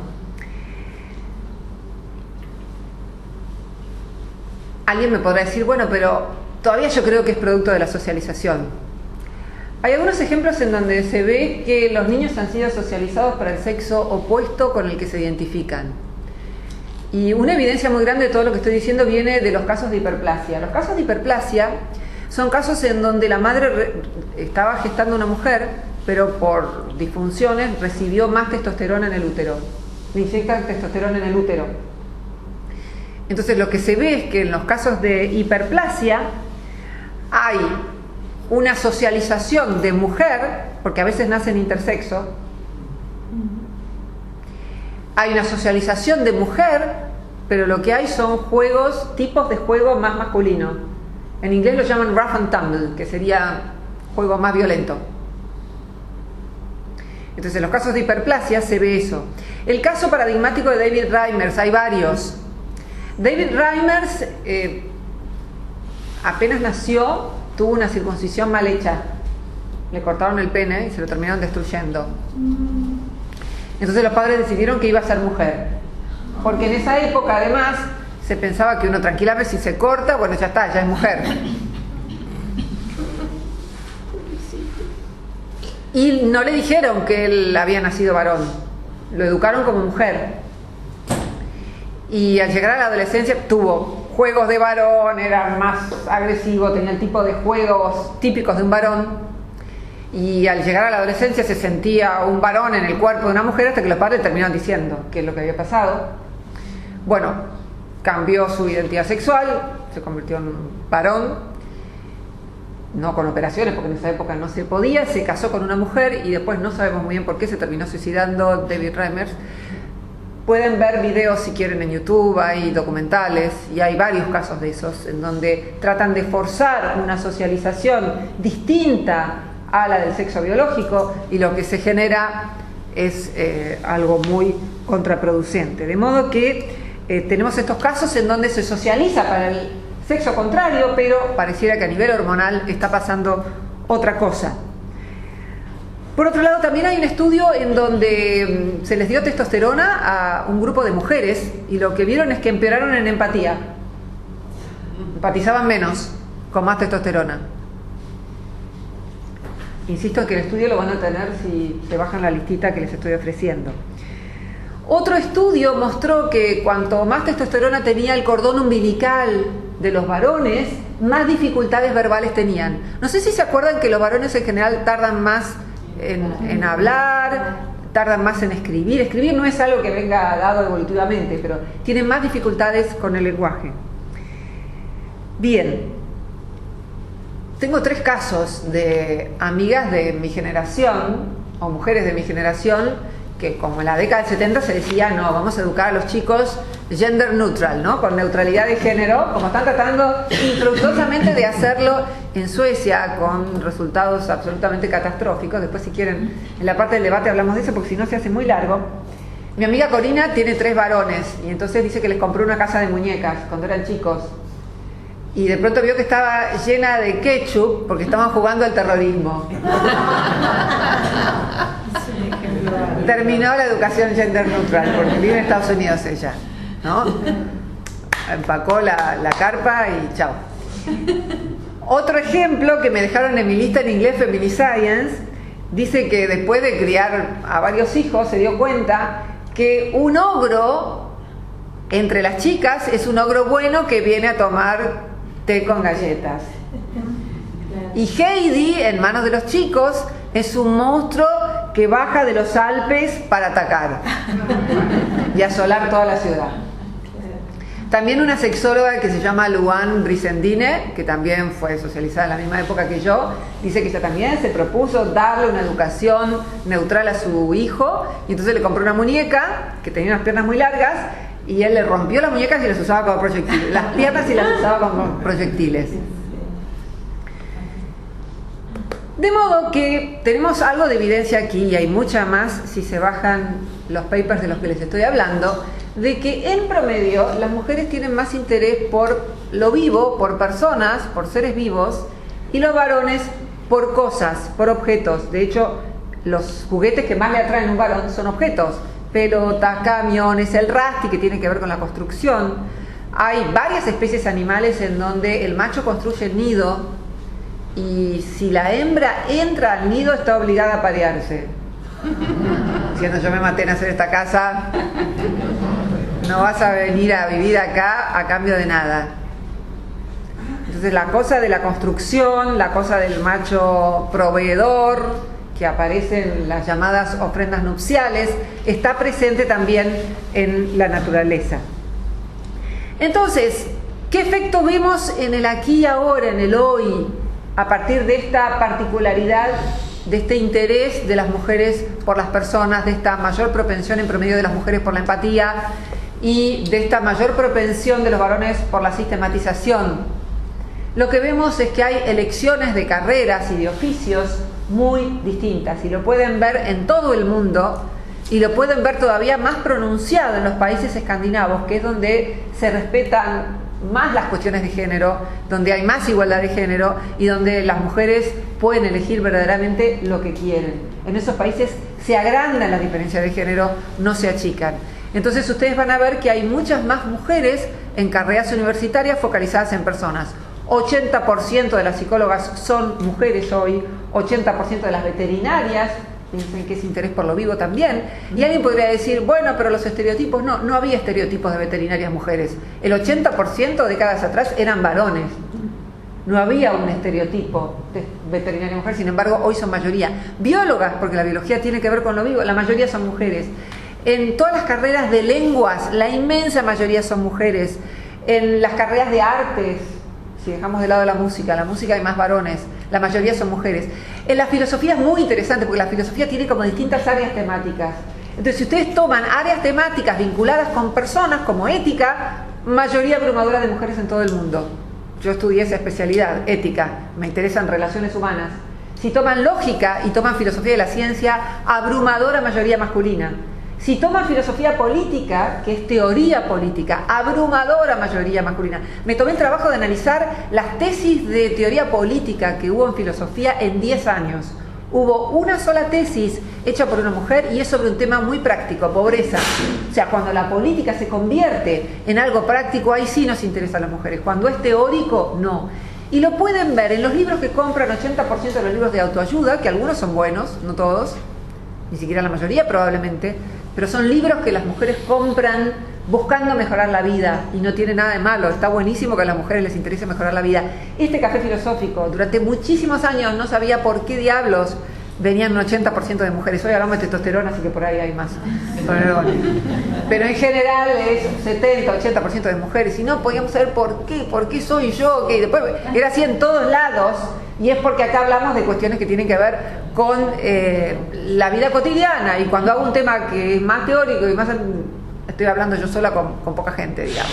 Alguien me podrá decir, bueno, pero todavía yo creo que es producto de la socialización. Hay algunos ejemplos en donde se ve que los niños han sido socializados para el sexo opuesto con el que se identifican. Y una evidencia muy grande de todo lo que estoy diciendo viene de los casos de hiperplasia. Los casos de hiperplasia son casos en donde la madre estaba gestando una mujer, pero por disfunciones recibió más testosterona en el útero. Le inyectan testosterona en el útero. Entonces lo que se ve es que en los casos de hiperplasia hay una socialización de mujer, porque a veces nacen intersexo, hay una socialización de mujer, pero lo que hay son juegos, tipos de juego más masculinos. En inglés lo llaman rough and tumble, que sería juego más violento. Entonces en los casos de hiperplasia se ve eso. El caso paradigmático de David Reimers, hay varios. David Reimers apenas nació, tuvo una circuncisión mal hecha. Le cortaron el pene y se lo terminaron destruyendo. Entonces los padres decidieron que iba a ser mujer. Porque en esa época además se pensaba que uno tranquilamente si se corta, bueno ya está, ya es mujer. Y no le dijeron que él había nacido varón. Lo educaron como mujer. Y al llegar a la adolescencia tuvo juegos de varón, era más agresivo, tenía el tipo de juegos típicos de un varón. Y al llegar a la adolescencia se sentía un varón en el cuerpo de una mujer, hasta que los padres terminaron diciendo qué es lo que había pasado. Bueno, cambió su identidad sexual, se convirtió en varón, no con operaciones porque en esa época no se podía, se casó con una mujer y después no sabemos muy bien por qué se terminó suicidando. David Reimers. Pueden ver videos si quieren en YouTube, hay documentales y hay varios casos de esos en donde tratan de forzar una socialización distinta a la del sexo biológico y lo que se genera es algo muy contraproducente. De modo que tenemos estos casos en donde se socializa para el sexo contrario, pero pareciera que a nivel hormonal está pasando otra cosa. Por otro lado, también hay un estudio en donde se les dio testosterona a un grupo de mujeres y lo que vieron es que empeoraron en empatía. Empatizaban menos con más testosterona. Insisto en que el estudio lo van a tener si se bajan la listita que les estoy ofreciendo. Otro estudio mostró que cuanto más testosterona tenía el cordón umbilical de los varones, más dificultades verbales tenían. No sé si se acuerdan que los varones en general tardan más en hablar, tardan más en escribir. Escribir no es algo que venga dado evolutivamente, pero tienen más dificultades con el lenguaje. Bien, tengo 3 casos de amigas de mi generación, o mujeres de mi generación, que como en la década del 70 se decía, no, vamos a educar a los chicos gender neutral, ¿no? Con neutralidad de género, como están tratando infructuosamente de hacerlo en Suecia, con resultados absolutamente catastróficos. Después, si quieren, en la parte del debate hablamos de eso, porque si no se hace muy largo. Mi amiga Corina tiene 3 varones, y entonces dice que les compró una casa de muñecas cuando eran chicos. Y de pronto vio que estaba llena de ketchup, porque estaban jugando al terrorismo. Terminó la educación gender neutral, porque vive en Estados Unidos ella, ¿no? Empacó la carpa y chao. Otro ejemplo que me dejaron en mi lista en inglés, Femini Science, dice que después de criar a varios hijos se dio cuenta que un ogro entre las chicas es un ogro bueno que viene a tomar té con galletas. Y Heidi, en manos de los chicos, es un monstruo que baja de los Alpes para atacar y asolar toda la ciudad. También una sexóloga que se llama Luan Brizendine, que también fue socializada en la misma época que yo, dice que ella también se propuso darle una educación neutral a su hijo, y entonces le compró una muñeca que tenía unas piernas muy largas, y él le rompió las muñecas y las usaba como proyectiles, las piernas y las usaba como proyectiles. De modo que tenemos algo de evidencia aquí, y hay mucha más si se bajan los papers de los que les estoy hablando, de que en promedio las mujeres tienen más interés por lo vivo, por personas, por seres vivos, y los varones por cosas, por objetos. De hecho, los juguetes que más le atraen a un varón son objetos: pelotas, camiones, el rasti, que tiene que ver con la construcción. Hay varias especies animales en donde el macho construye el nido, y si la hembra entra al nido está obligada a parearse. Diciendo, yo me maté en hacer esta casa, no vas a venir a vivir acá a cambio de nada. Entonces la cosa de la construcción, la cosa del macho proveedor, que aparece en las llamadas ofrendas nupciales, está presente también en la naturaleza. Entonces, ¿qué efecto vemos en el aquí y ahora, en el hoy, a partir de esta particularidad, de este interés de las mujeres por las personas, de esta mayor propensión en promedio de las mujeres por la empatía y de esta mayor propensión de los varones por la sistematización? Lo que vemos es que hay elecciones de carreras y de oficios muy distintas, y lo pueden ver en todo el mundo, y lo pueden ver todavía más pronunciado en los países escandinavos, que es donde se respetan más las cuestiones de género, donde hay más igualdad de género y donde las mujeres pueden elegir verdaderamente lo que quieren. En esos países se agrandan las diferencias de género, no se achican. Entonces ustedes van a ver que hay muchas más mujeres en carreras universitarias focalizadas en personas. 80% de las psicólogas son mujeres hoy, 80% de las veterinarias, piensen que es interés por lo vivo también. Y alguien podría decir, bueno, pero los estereotipos, no había estereotipos de veterinarias mujeres. El 80% de décadas atrás eran varones. No había un estereotipo de veterinaria mujer, sin embargo, hoy son mayoría. Biólogas, porque la biología tiene que ver con lo vivo, la mayoría son mujeres. En todas las carreras de lenguas, la inmensa mayoría son mujeres. En las carreras de artes, si dejamos de lado la música hay más varones, la mayoría son mujeres. En la filosofía es muy interesante, porque la filosofía tiene como distintas áreas temáticas. Entonces, si ustedes toman áreas temáticas vinculadas con personas, como ética, mayoría abrumadora de mujeres en todo el mundo. Yo estudié esa especialidad, ética, me interesan relaciones humanas. Si toman lógica y toman filosofía de la ciencia, abrumadora mayoría masculina. Si toman filosofía política, que es teoría política, abrumadora mayoría masculina. Me tomé el trabajo de analizar las tesis de teoría política que hubo en filosofía en 10 años. Hubo una sola tesis hecha por una mujer, y es sobre un tema muy práctico, pobreza. O sea, cuando la política se convierte en algo práctico, ahí sí nos interesan las mujeres. Cuando es teórico, no. Y lo pueden ver en los libros que compran, 80% de los libros de autoayuda, que algunos son buenos, no todos, ni siquiera la mayoría probablemente, pero son libros que las mujeres compran buscando mejorar la vida, y no tiene nada de malo, está buenísimo que a las mujeres les interese mejorar la vida. Este café filosófico, durante muchísimos años no sabía por qué diablos venían un 80% de mujeres. Hoy hablamos de testosterona, así que por ahí hay más. Pero en general es 70-80% de mujeres, y no podíamos saber por qué soy yo, que después era así en todos lados. Y es porque acá hablamos de cuestiones que tienen que ver con la vida cotidiana, y cuando hago un tema que es más teórico y más... Estoy hablando yo sola con poca gente, digamos.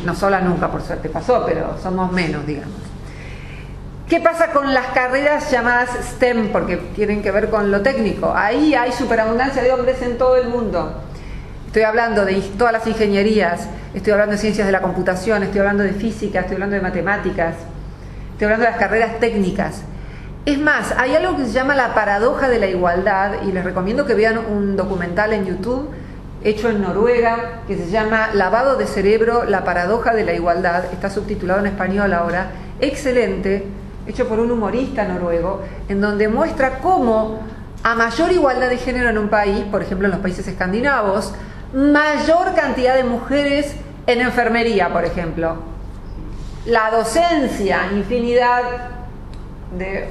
No sola nunca, por suerte pasó, pero somos menos, digamos. ¿Qué pasa con las carreras llamadas STEM? Porque tienen que ver con lo técnico. Ahí hay superabundancia de hombres en todo el mundo. Estoy hablando de todas las ingenierías, estoy hablando de ciencias de la computación, estoy hablando de física, estoy hablando de matemáticas, estoy hablando de las carreras técnicas. Es más, hay algo que se llama la paradoja de la igualdad, y les recomiendo que vean un documental en YouTube hecho en Noruega, que se llama Lavado de cerebro, la paradoja de la igualdad. Está subtitulado en español ahora. Excelente, hecho por un humorista noruego, en donde muestra cómo a mayor igualdad de género en un país, por ejemplo en los países escandinavos, mayor cantidad de mujeres en enfermería, por ejemplo. La docencia, infinidad de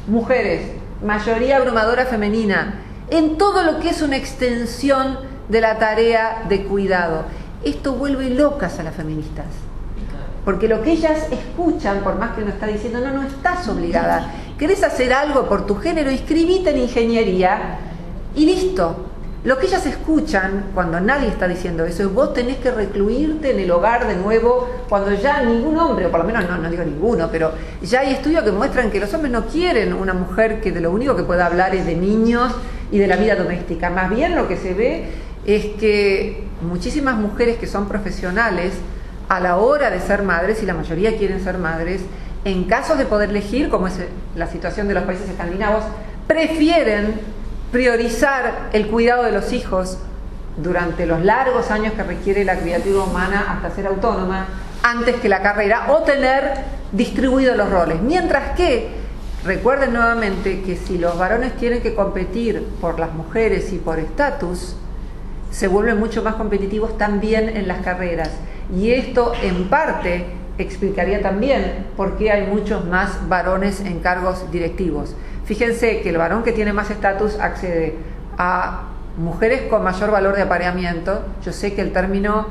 mujeres, mayoría abrumadora femenina, en todo lo que es una extensión de la tarea de cuidado. Esto vuelve locas a las feministas, porque lo que ellas escuchan, por más que uno está diciendo, no estás obligada, querés hacer algo por tu género, inscribite en ingeniería y listo. Lo que ellas escuchan cuando nadie está diciendo eso es: vos tenés que recluirte en el hogar de nuevo, cuando ya ningún hombre, o por lo menos no digo ninguno, pero ya hay estudios que muestran que los hombres no quieren una mujer que de lo único que pueda hablar es de niños y de la vida doméstica. Más bien lo que se ve es que muchísimas mujeres que son profesionales, a la hora de ser madres, y la mayoría quieren ser madres, en casos de poder elegir, como es la situación de los países escandinavos, prefieren priorizar el cuidado de los hijos durante los largos años que requiere la criatura humana hasta ser autónoma, antes que la carrera, o tener distribuidos los roles. Mientras que, recuerden nuevamente que si los varones tienen que competir por las mujeres y por estatus, se vuelven mucho más competitivos también en las carreras. Y esto, en parte, explicaría también por qué hay muchos más varones en cargos directivos. Fíjense que el varón que tiene más estatus accede a mujeres con mayor valor de apareamiento. Yo sé que el término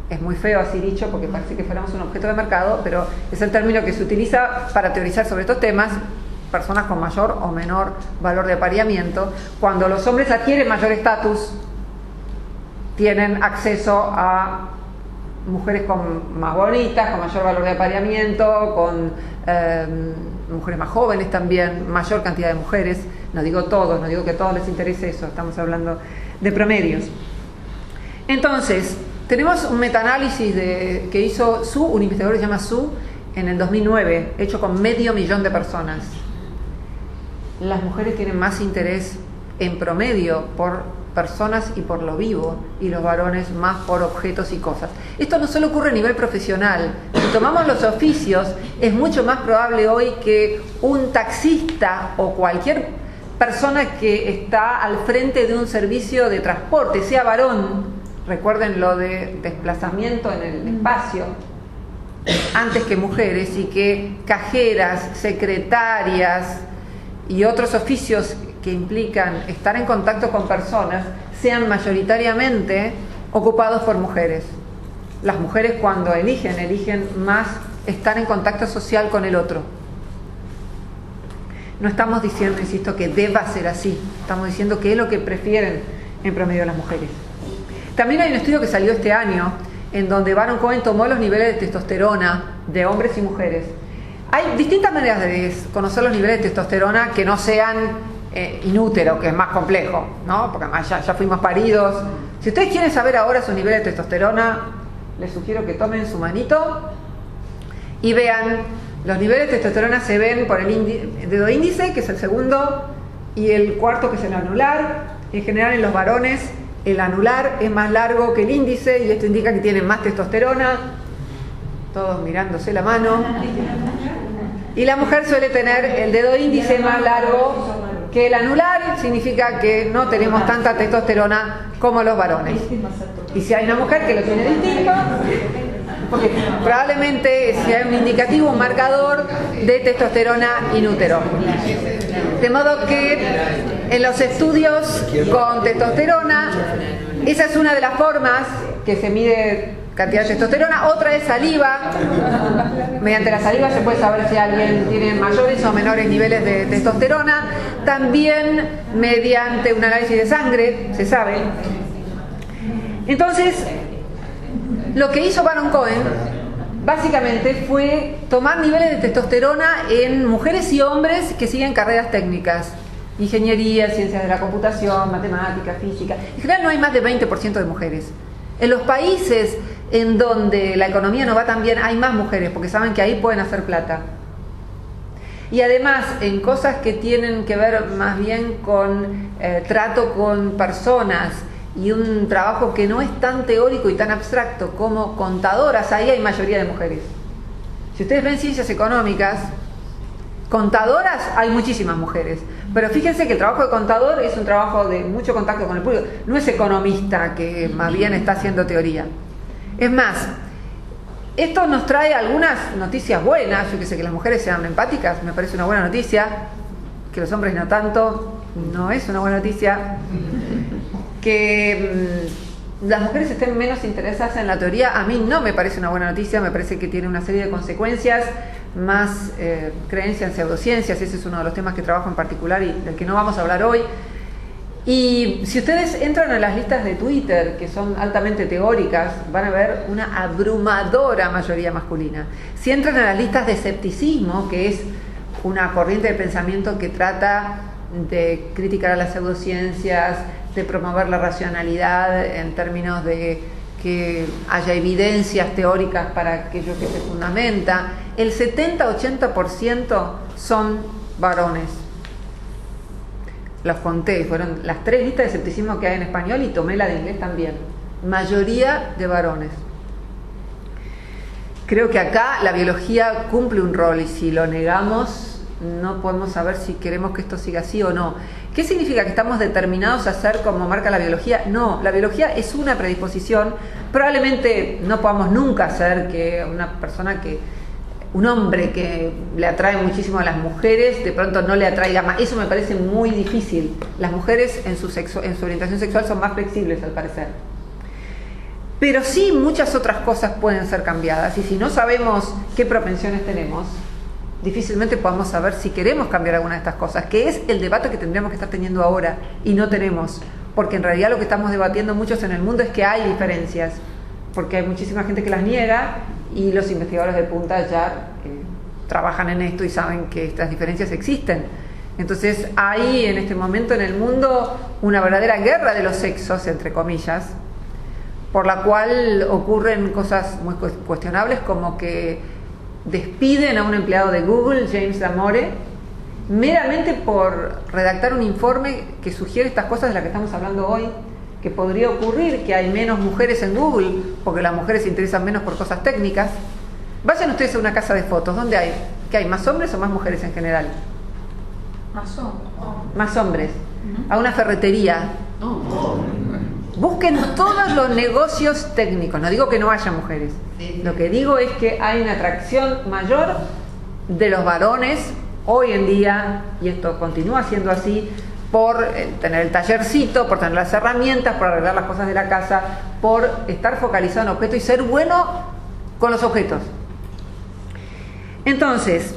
es muy feo así dicho, porque parece que fuéramos un objeto de mercado, pero es el término que se utiliza para teorizar sobre estos temas: personas con mayor o menor valor de apareamiento. Cuando los hombres adquieren mayor estatus, tienen acceso a mujeres más bonitas, con mayor valor de apareamiento, con mujeres más jóvenes también, mayor cantidad de mujeres. No digo todos, no digo que a todos les interese eso, estamos hablando de promedios. Entonces, tenemos un metaanálisis que hizo un investigador que se llama Su, en el 2009, hecho con 500.000 de personas. Las mujeres tienen más interés en promedio por personas y por lo vivo, y los varones más por objetos y cosas. Esto no solo ocurre a nivel profesional. Si tomamos los oficios, es mucho más probable hoy que un taxista o cualquier persona que está al frente de un servicio de transporte sea varón. Recuerden lo de desplazamiento en el espacio, antes que mujeres, y que cajeras, secretarias y otros oficios que implican estar en contacto con personas sean mayoritariamente ocupados por mujeres. Las mujeres, cuando eligen más estar en contacto social con el otro. No estamos diciendo, insisto, que deba ser así, estamos diciendo que es lo que prefieren en promedio las mujeres. También hay un estudio que salió este año en donde Baron Cohen tomó los niveles de testosterona de hombres y mujeres. Hay distintas maneras de conocer los niveles de testosterona que no sean in útero, que es más complejo, ¿no? Porque además ya fuimos paridos. Si ustedes quieren saber ahora sus niveles de testosterona, les sugiero que tomen su manito y vean. Los niveles de testosterona se ven por el dedo índice, que es el segundo, y el cuarto, que es el anular. En general, en los varones, el anular es más largo que el índice, y esto indica que tienen más testosterona. Todos mirándose la mano. Y la mujer suele tener el dedo índice más largo que el anular, significa que no tenemos tanta testosterona como los varones. Y si hay una mujer que lo tiene distinto, porque probablemente si hay un indicativo, un marcador de testosterona in útero. De modo que en los estudios con testosterona, esa es una de las formas que se mide cantidad de testosterona. Otra es saliva. Mediante la saliva se puede saber si alguien tiene mayores o menores niveles de testosterona. También mediante un análisis de sangre se sabe. Entonces, lo que hizo Baron Cohen básicamente fue tomar niveles de testosterona en mujeres y hombres que siguen carreras técnicas: ingeniería, ciencias de la computación, matemática, física. En general no hay más de 20% de mujeres. En los países en donde la economía no va tan bien, hay más mujeres, porque saben que ahí pueden hacer plata. Y además, en cosas que tienen que ver más bien con trato con personas y un trabajo que no es tan teórico y tan abstracto como contadoras, ahí hay mayoría de mujeres. Si ustedes ven ciencias económicas, contadoras, hay muchísimas mujeres. Pero fíjense que el trabajo de contador es un trabajo de mucho contacto con el público. No es economista, que más bien está haciendo teoría. Es más, esto nos trae algunas noticias buenas. Yo que sé, que las mujeres sean empáticas, me parece una buena noticia. Que los hombres no tanto, no es una buena noticia. Que las mujeres estén menos interesadas en la teoría, a mí no me parece una buena noticia. Me parece que tiene una serie de consecuencias, más creencia en pseudociencias. Ese es uno de los temas que trabajo en particular y del que no vamos a hablar hoy. Y si ustedes entran a las listas de Twitter, que son altamente teóricas, van a ver una abrumadora mayoría masculina. Si entran a las listas de escepticismo, que es una corriente de pensamiento que trata de criticar a las pseudociencias, de promover la racionalidad en términos de que haya evidencias teóricas para aquello que se fundamenta, el 70-80% son varones. Los conté, fueron las 3 listas de escepticismo que hay en español y tomé la de inglés también. Mayoría de varones. Creo que acá la biología cumple un rol y si lo negamos no podemos saber si queremos que esto siga así o no. ¿Qué significa que estamos determinados a ser como marca la biología? No, la biología es una predisposición. Probablemente no podamos nunca hacer que una persona un hombre que le atrae muchísimo a las mujeres, de pronto no le atraiga más. Eso me parece muy difícil. Las mujeres en su orientación sexual son más flexibles, al parecer. Pero sí muchas otras cosas pueden ser cambiadas. Y si no sabemos qué propensiones tenemos, difícilmente podamos saber si queremos cambiar alguna de estas cosas, que es el debate que tendríamos que estar teniendo ahora, y no tenemos. Porque en realidad lo que estamos debatiendo muchos en el mundo es que hay diferencias, porque hay muchísima gente que las niega, y los investigadores de punta ya trabajan en esto y saben que estas diferencias existen. Entonces hay en este momento en el mundo una verdadera guerra de los sexos, entre comillas, por la cual ocurren cosas muy cuestionables, como que despiden a un empleado de Google, James Damore, meramente por redactar un informe que sugiere estas cosas de las que estamos hablando hoy, que podría ocurrir que hay menos mujeres en Google, porque las mujeres se interesan menos por cosas técnicas. Vayan ustedes a una casa de fotos, ¿dónde hay? ¿Qué hay? ¿Más hombres o más mujeres en general? Más hombres. Más hombres. A una ferretería. Busquen todos los negocios técnicos. No digo que no haya mujeres. Lo que digo es que hay una atracción mayor de los varones hoy en día, y esto continúa siendo así, por tener el tallercito, por tener las herramientas, por arreglar las cosas de la casa, por estar focalizado en objetos y ser bueno con los objetos. Entonces,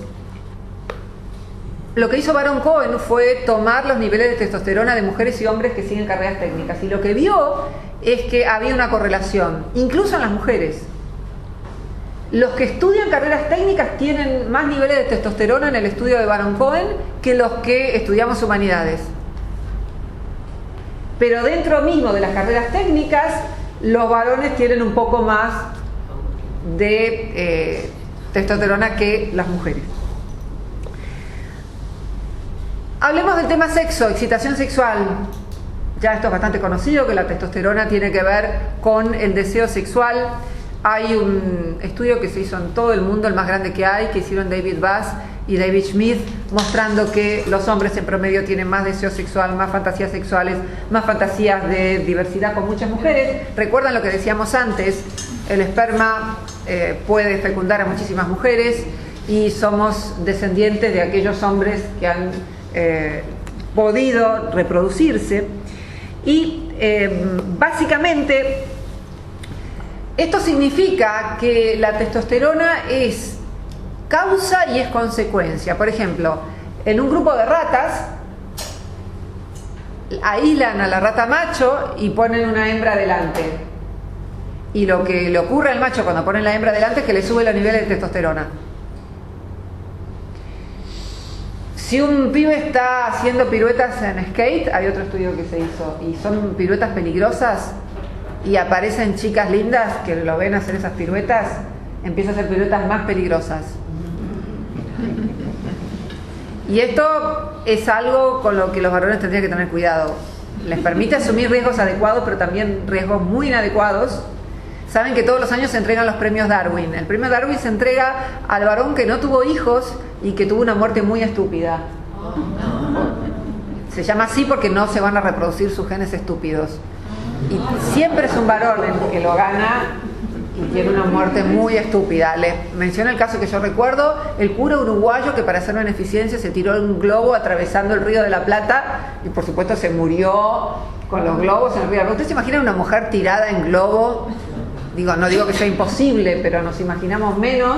lo que hizo Baron Cohen fue tomar los niveles de testosterona de mujeres y hombres que siguen carreras técnicas, y lo que vio es que había una correlación, incluso en las mujeres. Los que estudian carreras técnicas tienen más niveles de testosterona en el estudio de Baron Cohen que los que estudiamos humanidades. Pero dentro mismo de las carreras técnicas, los varones tienen un poco más de testosterona que las mujeres. Hablemos del tema sexo, excitación sexual. Ya esto es bastante conocido, que la testosterona tiene que ver con el deseo sexual. Hay un estudio que se hizo en todo el mundo, el más grande que hay, que hicieron David Bass y David Schmidt, mostrando que los hombres en promedio tienen más deseo sexual, más fantasías sexuales, más fantasías de diversidad con muchas mujeres. Recuerdan lo que decíamos antes, el esperma puede fecundar a muchísimas mujeres, y somos descendientes de aquellos hombres que han podido reproducirse. Y básicamente esto significa que la testosterona es causa y es consecuencia. Por ejemplo, en un grupo de ratas aíslan a la rata macho y ponen una hembra delante, y lo que le ocurre al macho cuando ponen la hembra delante es que le sube los niveles de testosterona. Si un pibe está haciendo piruetas en skate, hay otro estudio que se hizo, y son piruetas peligrosas, y aparecen chicas lindas que lo ven hacer esas piruetas, empieza a hacer piruetas más peligrosas. Y esto es algo con lo que los varones tendrían que tener cuidado. Les permite asumir riesgos adecuados, pero también riesgos muy inadecuados. Saben que todos los años se entregan los premios Darwin. El premio Darwin se entrega al varón que no tuvo hijos y que tuvo una muerte muy estúpida. Se llama así porque no se van a reproducir sus genes estúpidos. Y siempre es un varón el que lo gana y tiene una muerte muy estúpida. Les menciono el caso que yo recuerdo, el cura uruguayo que para hacer beneficencia se tiró en un globo atravesando el Río de la Plata y por supuesto se murió con los globos en el Río de la Plata. ¿Ustedes se imaginan una mujer tirada en globo? No digo que sea imposible, pero nos imaginamos menos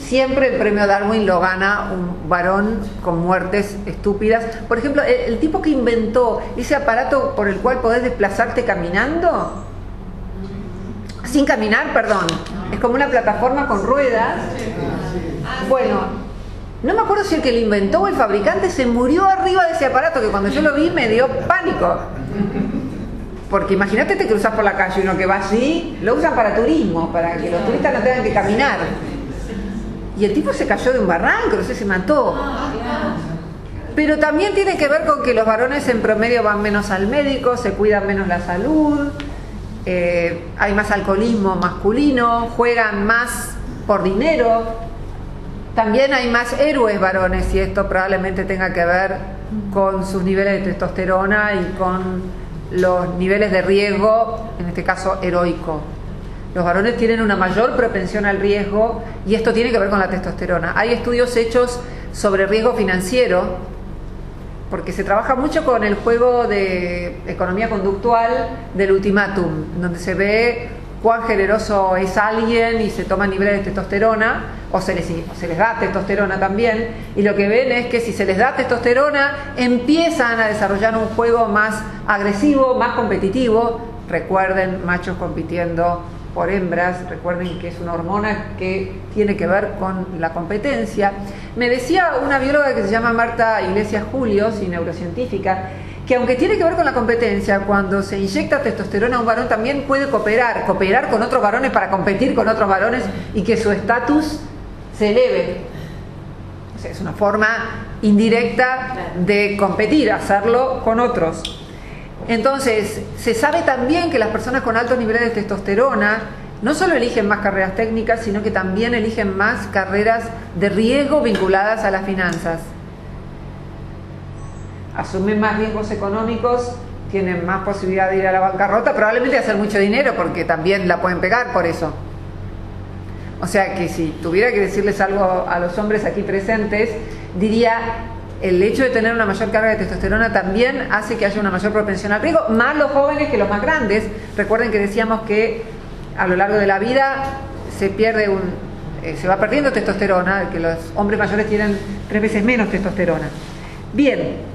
siempre el premio Darwin lo gana un varón con muertes estúpidas. Por ejemplo, el tipo que inventó ese aparato por el cual podés desplazarte caminando, sin caminar, perdón, es como una plataforma con ruedas. Bueno, no me acuerdo si el que lo inventó o el fabricante se murió arriba de ese aparato, que cuando yo lo vi me dio pánico. Porque imagínate, te cruzas por la calle y uno que va así, lo usan para turismo, para que los turistas no tengan que caminar. Y el tipo se cayó de un barranco, no sé, se mató. Pero también tiene que ver con que los varones en promedio van menos al médico, se cuidan menos la salud, hay más alcoholismo masculino, juegan más por dinero. También hay más héroes varones y esto probablemente tenga que ver con sus niveles de testosterona y con los niveles de riesgo, en este caso heroico. Los varones tienen una mayor propensión al riesgo y esto tiene que ver con la testosterona. Hay estudios hechos sobre riesgo financiero, porque se trabaja mucho con el juego de economía conductual del ultimátum, donde se ve cuán generoso es alguien y se toman niveles de testosterona, o se les da testosterona también, y lo que ven es que si se les da testosterona empiezan a desarrollar un juego más agresivo, más competitivo. Recuerden, machos compitiendo por hembras, recuerden que es una hormona que tiene que ver con la competencia. Me decía una bióloga que se llama Marta Iglesias Julios, y neurocientífica, que aunque tiene que ver con la competencia, cuando se inyecta testosterona a un varón también puede cooperar con otros varones para competir con otros varones y que su estatus se eleve. O sea, es una forma indirecta de competir, hacerlo con otros. Entonces, se sabe también que las personas con altos niveles de testosterona no solo eligen más carreras técnicas, sino que también eligen más carreras de riesgo vinculadas a las finanzas. Asumen más riesgos económicos, tienen más posibilidad de ir a la bancarrota, probablemente de hacer mucho dinero, porque también la pueden pegar por eso. O sea que si tuviera que decirles algo a los hombres aquí presentes, diría: el hecho de tener una mayor carga de testosterona también hace que haya una mayor propensión al riesgo, más los jóvenes que los más grandes. Recuerden que decíamos que a lo largo de la vida se va perdiendo testosterona, que los hombres mayores tienen 3 veces menos testosterona. Bien.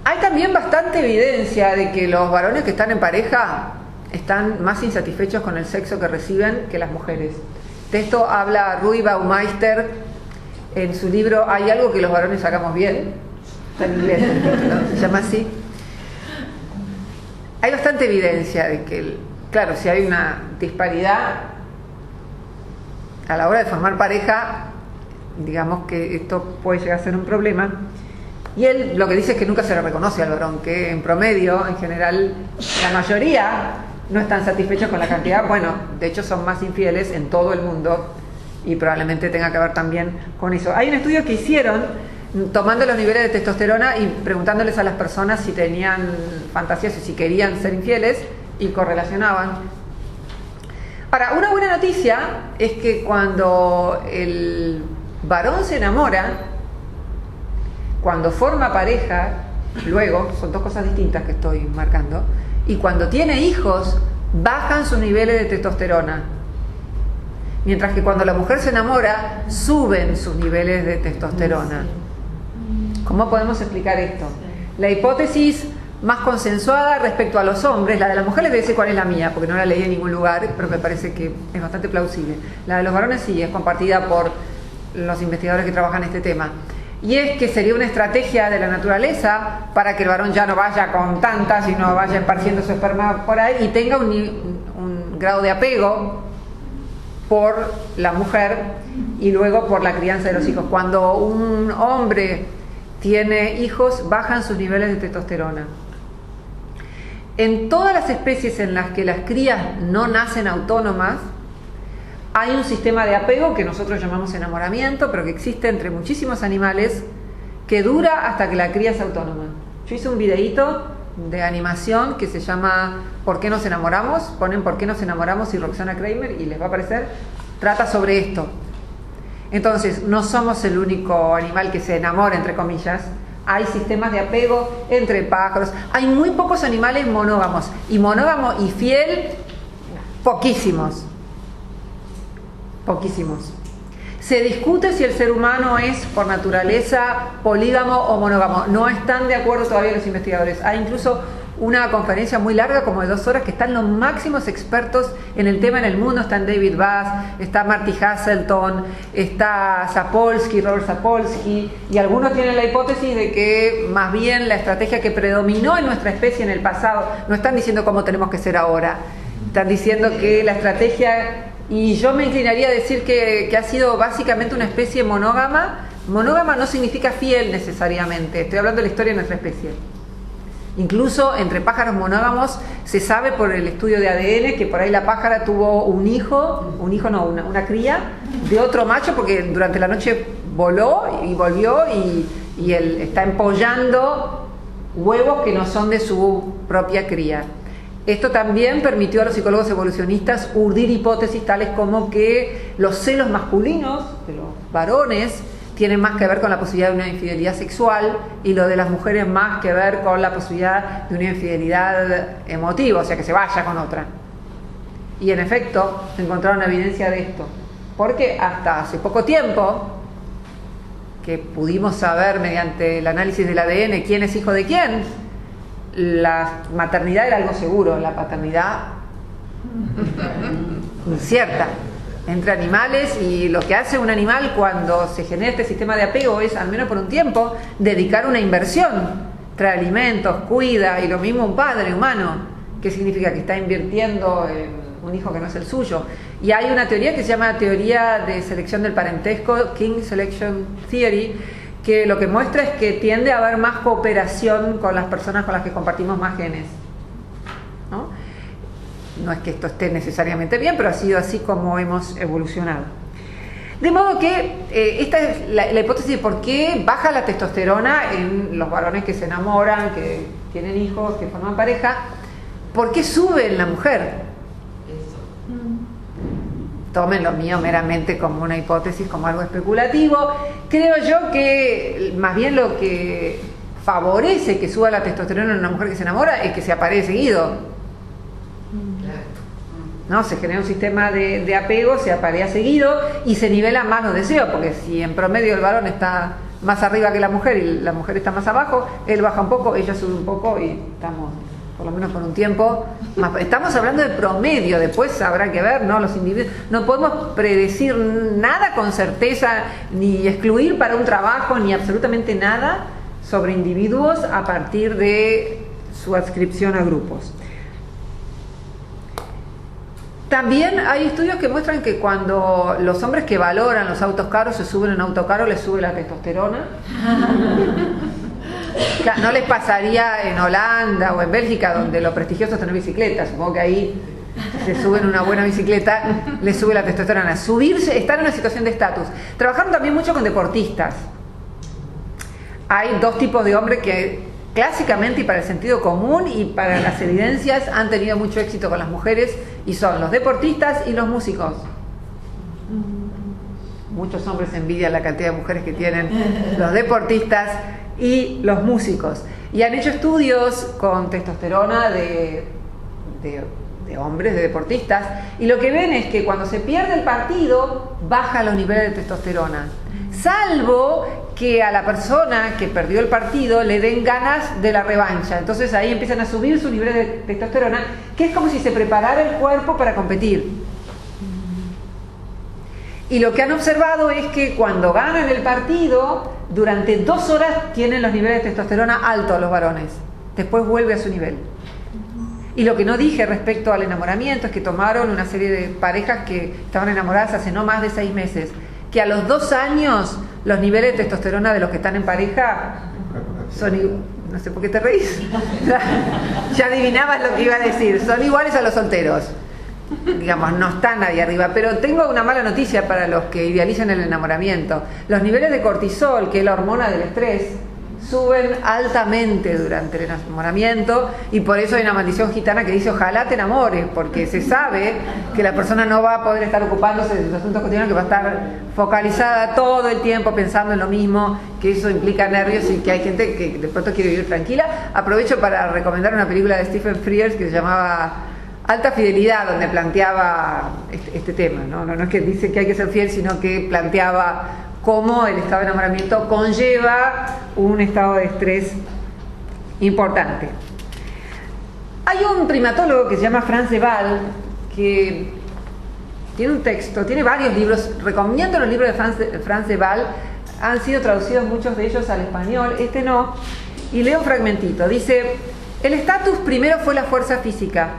Hay también bastante evidencia de que los varones que están en pareja están más insatisfechos con el sexo que reciben que las mujeres. De esto habla Rui Baumeister en su libro Hay algo que los varones hagamos bien. Está en inglés, ¿no? Se llama así. Hay bastante evidencia de que, claro, si hay una disparidad a la hora de formar pareja, digamos que esto puede llegar a ser un problema. Y él lo que dice es que nunca se le reconoce al varón, que en promedio, en general, la mayoría no están satisfechos con la cantidad. Bueno, de hecho son más infieles en todo el mundo y probablemente tenga que ver también con eso. Hay un estudio que hicieron tomando los niveles de testosterona y preguntándoles a las personas si tenían fantasías o si querían ser infieles, y correlacionaban. Ahora, una buena noticia es que cuando el varón se enamora, cuando forma pareja, luego, son 2 cosas distintas que estoy marcando, y cuando tiene hijos, bajan sus niveles de testosterona. Mientras que cuando la mujer se enamora, suben sus niveles de testosterona. ¿Cómo podemos explicar esto? La hipótesis más consensuada respecto a los hombres, la de la mujer les voy a decir cuál es la mía, porque no la leí en ningún lugar, pero me parece que es bastante plausible. La de los varones sí, es compartida por los investigadores que trabajan este tema. Y es que sería una estrategia de la naturaleza para que el varón ya no vaya con tantas, sino vaya esparciendo su esperma por ahí y tenga un grado de apego por la mujer y luego por la crianza de los hijos. Cuando un hombre tiene hijos, bajan sus niveles de testosterona. En todas las especies en las que las crías no nacen autónomas, hay un sistema de apego que nosotros llamamos enamoramiento, pero que existe entre muchísimos animales, que dura hasta que la cría es autónoma. Yo hice un videíto de animación que se llama ¿Por qué nos enamoramos? Ponen ¿Por qué nos enamoramos? y Roxana Kramer y les va a aparecer. Trata sobre esto. Entonces, no somos el único animal que se enamora, entre comillas. Hay sistemas de apego entre pájaros. Hay muy pocos animales monógamos. Y monógamo y fiel, Poquísimos. Poquísimos. Se discute si el ser humano es por naturaleza polígamo o monógamo. No están de acuerdo todavía los investigadores. Hay incluso una conferencia muy larga, como de 2 horas, que están los máximos expertos en el tema en el mundo. Están David Bass, está Marty Hasselton, está Sapolsky, Robert Sapolsky, y algunos tienen la hipótesis de que más bien la estrategia que predominó en nuestra especie en el pasado, no están diciendo cómo tenemos que ser ahora, están diciendo que la estrategia, y yo me inclinaría a decir que ha sido básicamente una especie monógama. Monógama no significa fiel necesariamente, estoy hablando de la historia de nuestra especie. Incluso entre pájaros monógamos se sabe por el estudio de ADN que por ahí la pájara tuvo una cría de otro macho, porque durante la noche voló y volvió y él está empollando huevos que no son de su propia cría. Esto también permitió a los psicólogos evolucionistas urdir hipótesis tales como que los celos masculinos de los varones tienen más que ver con la posibilidad de una infidelidad sexual y lo de las mujeres más que ver con la posibilidad de una infidelidad emotiva, o sea, que se vaya con otra. Y en efecto, encontraron evidencia de esto. Porque hasta hace poco tiempo, que pudimos saber mediante el análisis del ADN quién es hijo de quién, la maternidad era algo seguro, la paternidad incierta. Entre animales, y lo que hace un animal cuando se genera este sistema de apego es, al menos por un tiempo, dedicar una inversión, trae alimentos, cuida, y lo mismo un padre humano. ¿Qué significa? Que está invirtiendo en un hijo que no es el suyo. Y hay una teoría que se llama teoría de selección del parentesco, King Selection Theory, que lo que muestra es que tiende a haber más cooperación con las personas con las que compartimos más genes, ¿no? No es que esto esté necesariamente bien, pero ha sido así como hemos evolucionado. De modo que esta es la hipótesis de por qué baja la testosterona en los varones que se enamoran, que tienen hijos, que forman pareja. ¿Por qué sube en la mujer? Tomen lo mío meramente como una hipótesis, como algo especulativo. Creo yo que más bien lo que favorece que suba la testosterona en una mujer que se enamora es que se aparee seguido, ¿no? Se genera un sistema de apego, se aparea seguido y se nivelan más los deseos, porque si en promedio el varón está más arriba que la mujer y la mujer está más abajo, él baja un poco, ella sube un poco y estamos, por lo menos por un tiempo, más. Estamos hablando de promedio, después habrá que ver, ¿no? Los individuos, no podemos predecir nada con certeza, ni excluir para un trabajo, ni absolutamente nada sobre individuos a partir de su adscripción a grupos. También hay estudios que muestran que cuando los hombres que valoran los autos caros se suben en un auto caro, les sube la testosterona. Claro, no les pasaría en Holanda o en Bélgica, donde lo prestigioso es tener bicicleta. Supongo que ahí se suben una buena bicicleta, les sube la testosterona. Subirse, estar en una situación de estatus. Trabajaron también mucho con deportistas. Hay 2 tipos de hombres que clásicamente y para el sentido común y para las evidencias han tenido mucho éxito con las mujeres, y son los deportistas y los músicos. Muchos hombres envidian la cantidad de mujeres que tienen los deportistas y los músicos, y han hecho estudios con testosterona de hombres, de deportistas, y lo que ven es que cuando se pierde el partido baja los niveles de testosterona, salvo que a la persona que perdió el partido le den ganas de la revancha. Entonces ahí empiezan a subir sus niveles de testosterona, que es como si se preparara el cuerpo para competir. Y lo que han observado es que cuando ganan el partido, durante 2 horas tienen los niveles de testosterona altos los varones. Después vuelve a su nivel. Y lo que no dije respecto al enamoramiento es que tomaron una serie de parejas que estaban enamoradas hace no más de 6 meses, que a los 2 años los niveles de testosterona de los que están en pareja son, no sé por qué te reís, ya adivinabas lo que iba a decir, son iguales a los solteros, digamos, no están ahí arriba. Pero tengo una mala noticia para los que idealizan el enamoramiento: los niveles de cortisol, que es la hormona del estrés, suben altamente durante el enamoramiento, y por eso hay una maldición gitana que dice ojalá te enamores, porque se sabe que la persona no va a poder estar ocupándose de sus asuntos cotidianos, que va a estar focalizada todo el tiempo pensando en lo mismo, que eso implica nervios y que hay gente que de pronto quiere vivir tranquila. Aprovecho para recomendar una película de Stephen Frears que se llamaba Alta Fidelidad, donde planteaba este tema, ¿no? No es que dice que hay que ser fiel, sino que planteaba cómo el estado de enamoramiento conlleva un estado de estrés importante. Hay un primatólogo que se llama Frans de Waal, que tiene un texto, tiene varios libros, recomiendo los libros de Frans de Waal, han sido traducidos muchos de ellos al español, este no, y leo un fragmentito. Dice: el estatus primero fue la fuerza física,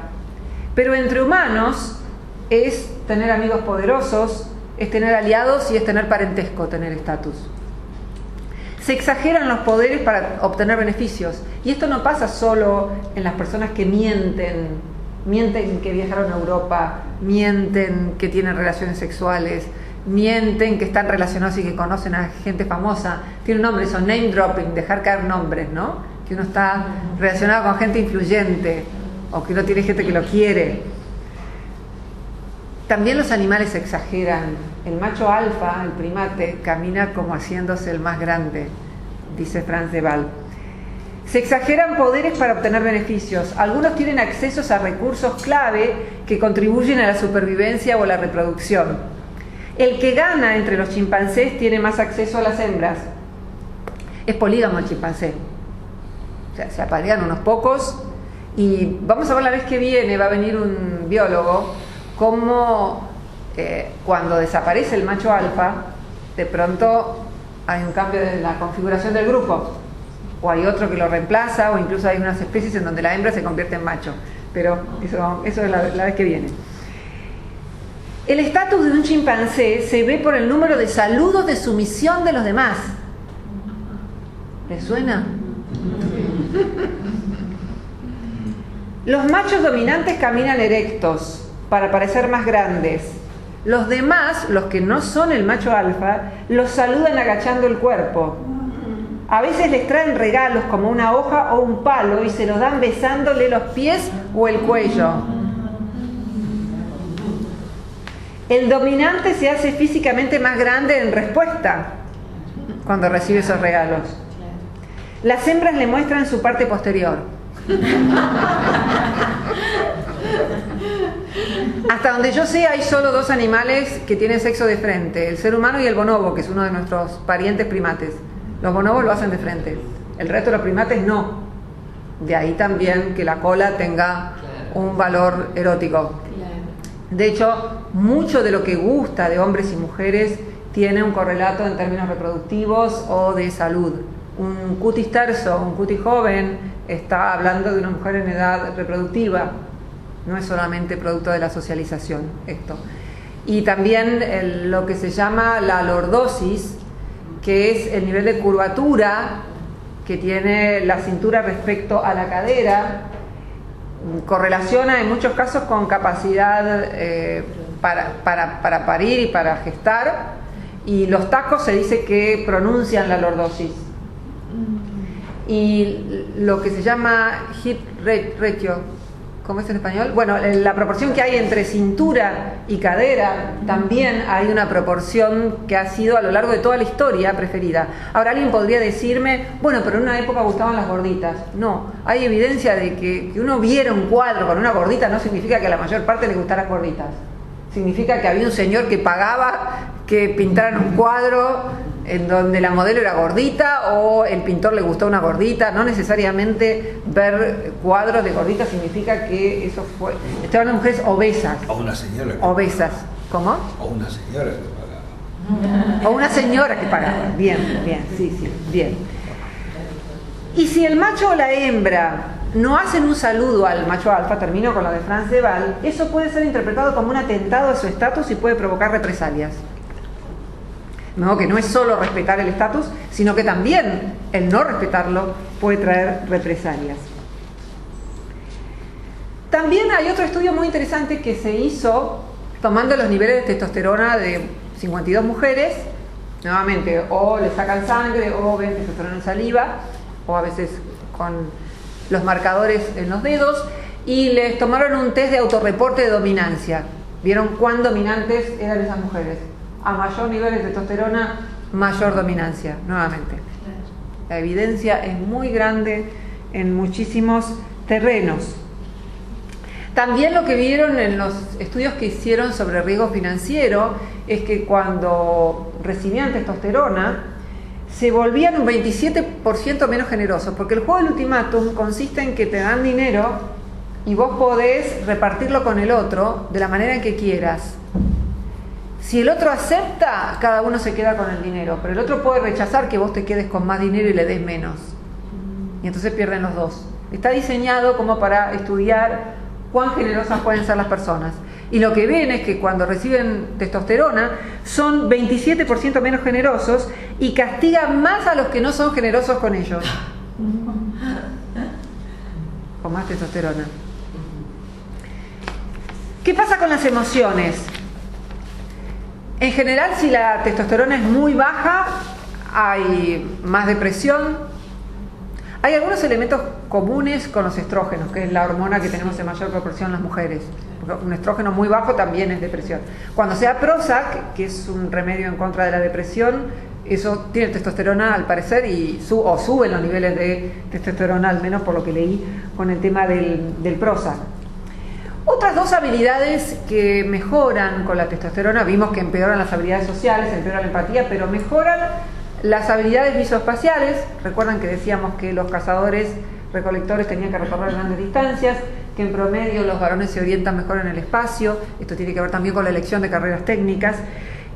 pero entre humanos es tener amigos poderosos, es tener aliados y es tener parentesco, tener estatus. Se exageran los poderes para obtener beneficios, y esto no pasa solo en las personas que mienten que viajaron a Europa, mienten que tienen relaciones sexuales, mienten que están relacionados y que conocen a gente famosa. Tiene un nombre eso, name dropping, dejar caer nombres, ¿no? Que uno está relacionado con gente influyente o que uno tiene gente que lo quiere. También los animales exageran. El macho alfa, el primate, camina como haciéndose el más grande, dice Frans de Waal. Se exageran poderes para obtener beneficios. Algunos tienen accesos a recursos clave que contribuyen a la supervivencia o a la reproducción. El que gana entre los chimpancés tiene más acceso a las hembras. Es polígamo el chimpancé. O sea, se aparean unos pocos. Y vamos a ver la vez que viene, va a venir un biólogo, cómo cuando desaparece el macho alfa, de pronto hay un cambio en la configuración del grupo. O hay otro que lo reemplaza, o incluso hay unas especies en donde la hembra se convierte en macho. Pero eso es la vez que viene. El estatus de un chimpancé se ve por el número de saludos de sumisión de los demás. ¿Les suena? Los machos dominantes caminan erectos para parecer más grandes. Los demás, los que no son el macho alfa, los saludan agachando el cuerpo. A veces les traen regalos como una hoja o un palo y se los dan besándole los pies o el cuello. El dominante se hace físicamente más grande en respuesta cuando recibe esos regalos. Las hembras le muestran su parte posterior. Hasta donde yo sé, hay solo dos animales que tienen sexo de frente: el ser humano y el bonobo, que es uno de nuestros parientes primates. Los bonobos lo hacen de frente, el resto de los primates no. De ahí también que la cola tenga un valor erótico. De hecho, mucho de lo que gusta de hombres y mujeres tiene un correlato en términos reproductivos o de salud. Un cutis terso, un cutis joven, está hablando de una mujer en edad reproductiva. No es solamente producto de la socialización esto. Y también lo que se llama la lordosis, que es el nivel de curvatura que tiene la cintura respecto a la cadera, correlaciona en muchos casos con capacidad para parir y para gestar, y los tacos se dice que pronuncian la lordosis. Y lo que se llama hip ratio, ¿cómo es en español? Bueno, la proporción que hay entre cintura y cadera, también hay una proporción que ha sido a lo largo de toda la historia preferida. Ahora alguien podría decirme, bueno, pero en una época gustaban las gorditas. No, hay evidencia de que uno viera un cuadro con una gordita no significa que a la mayor parte le gustaran las gorditas. Significa que había un señor que pagaba que pintaran un cuadro en donde la modelo era gordita o el pintor le gustó una gordita. No necesariamente ver cuadros de gorditas significa que eso fue. Estoy hablando de mujeres obesas. O una señora. Obesas. ¿Cómo? O una señora que pagaba. O una señora que pagaba. Bien, bien, sí, bien. Y si el macho o la hembra no hacen un saludo al macho alfa, termino con lo de Frans de Waal, eso puede ser interpretado como un atentado a su estatus y puede provocar represalias. No, que no es solo respetar el estatus, sino que también el no respetarlo puede traer represalias. También hay otro estudio muy interesante que se hizo tomando los niveles de testosterona de 52 mujeres. Nuevamente, o le sacan sangre, o ven testosterona en saliva, o a veces con los marcadores en los dedos, y les tomaron un test de autorreporte de dominancia. Vieron cuán dominantes eran esas mujeres. A mayor nivel de testosterona, mayor dominancia, nuevamente. La evidencia es muy grande en muchísimos terrenos. También lo que vieron en los estudios que hicieron sobre riesgo financiero es que cuando recibían testosterona se volvían un 27% menos generosos, porque el juego del ultimátum consiste en que te dan dinero y vos podés repartirlo con el otro de la manera en que quieras. Si el otro acepta, cada uno se queda con el dinero, pero el otro puede rechazar que vos te quedes con más dinero y le des menos. Y entonces pierden los dos. Está diseñado como para estudiar cuán generosas pueden ser las personas. Y lo que ven es que cuando reciben testosterona son 27% menos generosos y castigan más a los que no son generosos con ellos. Con más testosterona. ¿Qué pasa con las emociones? En general, si la testosterona es muy baja, hay más depresión. Hay algunos elementos comunes con los estrógenos, que es la hormona que tenemos en mayor proporción las mujeres. Porque un estrógeno muy bajo también es depresión. Cuando se da Prozac, que es un remedio en contra de la depresión, eso tiene testosterona al parecer y suben los niveles de testosterona, al menos por lo que leí con el tema del Prozac. Otras dos habilidades que mejoran con la testosterona, vimos que empeoran las habilidades sociales, empeoran la empatía, pero mejoran las habilidades visoespaciales. Recuerdan que decíamos que los cazadores recolectores tenían que recorrer grandes distancias, que en promedio los varones se orientan mejor en el espacio. Esto tiene que ver también con la elección de carreras técnicas.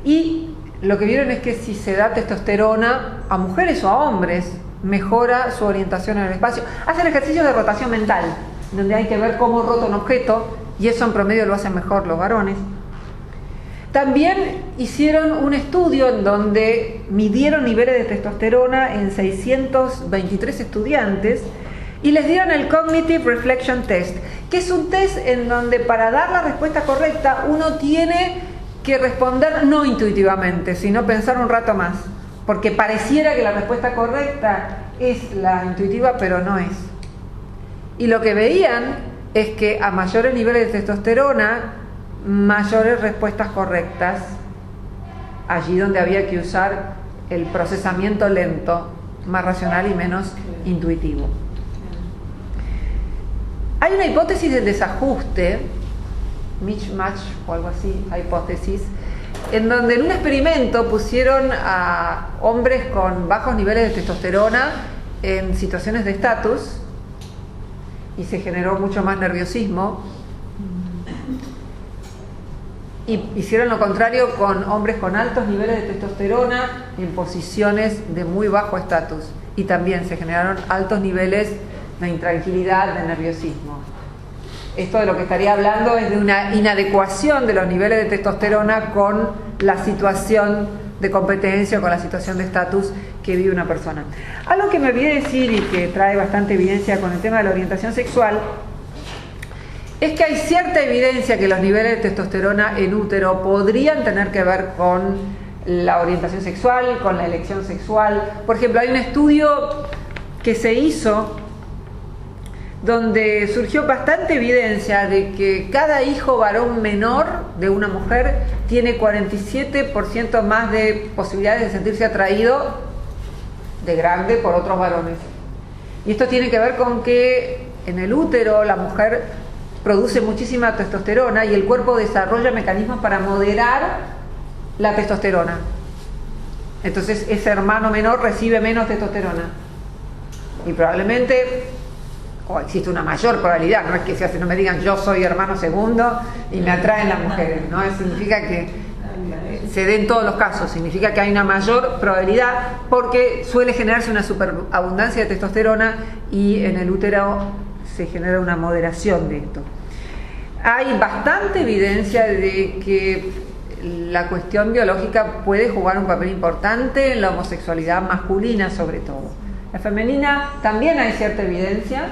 Y lo que vieron es que si se da testosterona a mujeres o a hombres, mejora su orientación en el espacio. Hacen ejercicios de rotación mental, donde hay que ver cómo rota un objeto, y eso en promedio lo hacen mejor los varones. También hicieron un estudio en donde midieron niveles de testosterona en 623 estudiantes y les dieron el Cognitive Reflection Test, que es un test en donde para dar la respuesta correcta uno tiene que responder no intuitivamente, sino pensar un rato más, porque pareciera que la respuesta correcta es la intuitiva, pero no es. Y lo que veían es que a mayores niveles de testosterona, mayores respuestas correctas, allí donde había que usar el procesamiento lento, más racional y menos intuitivo. Hay una hipótesis del desajuste, mismatch o algo así, hipótesis, en donde en un experimento pusieron a hombres con bajos niveles de testosterona en situaciones de estatus y se generó mucho más nerviosismo. Y hicieron lo contrario con hombres con altos niveles de testosterona en posiciones de muy bajo estatus. Y también se generaron altos niveles de intranquilidad, de nerviosismo. Esto de lo que estaría hablando es de una inadecuación de los niveles de testosterona con la situación de competencia o con la situación de estatus que vive una persona. Algo que me olvidé decir y que trae bastante evidencia con el tema de la orientación sexual es que hay cierta evidencia que los niveles de testosterona en útero podrían tener que ver con la orientación sexual, con la elección sexual. Por ejemplo, hay un estudio que se hizo donde surgió bastante evidencia de que cada hijo varón menor de una mujer tiene 47% más de posibilidades de sentirse atraído de grande por otros varones. Y esto tiene que ver con que en el útero la mujer produce muchísima testosterona y el cuerpo desarrolla mecanismos para moderar la testosterona. Entonces ese hermano menor recibe menos testosterona. Y probablemente, o existe una mayor probabilidad, no es que no me digan yo soy hermano segundo y me atraen las mujeres, ¿no? Significa que se den todos los casos, significa que hay una mayor probabilidad porque suele generarse una superabundancia de testosterona y en el útero se genera una moderación de esto. Hay bastante evidencia de que la cuestión biológica puede jugar un papel importante en la homosexualidad masculina sobre todo. La femenina también hay cierta evidencia,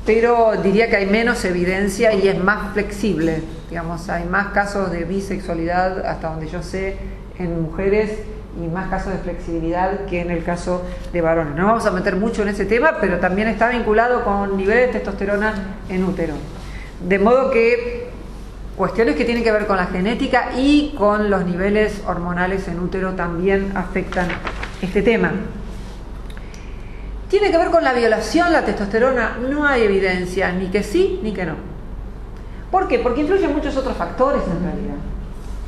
pero diría que hay menos evidencia y es más flexible. Digamos, hay más casos de bisexualidad, hasta donde yo sé, en mujeres y más casos de flexibilidad que en el caso de varones. No vamos a meter mucho en ese tema, pero también está vinculado con niveles de testosterona en útero. De modo que cuestiones que tienen que ver con la genética y con los niveles hormonales en útero también afectan este tema. ¿Tiene que ver con la violación la testosterona? No hay evidencia, ni que sí ni que no. ¿Por qué? Porque influyen muchos otros factores en realidad.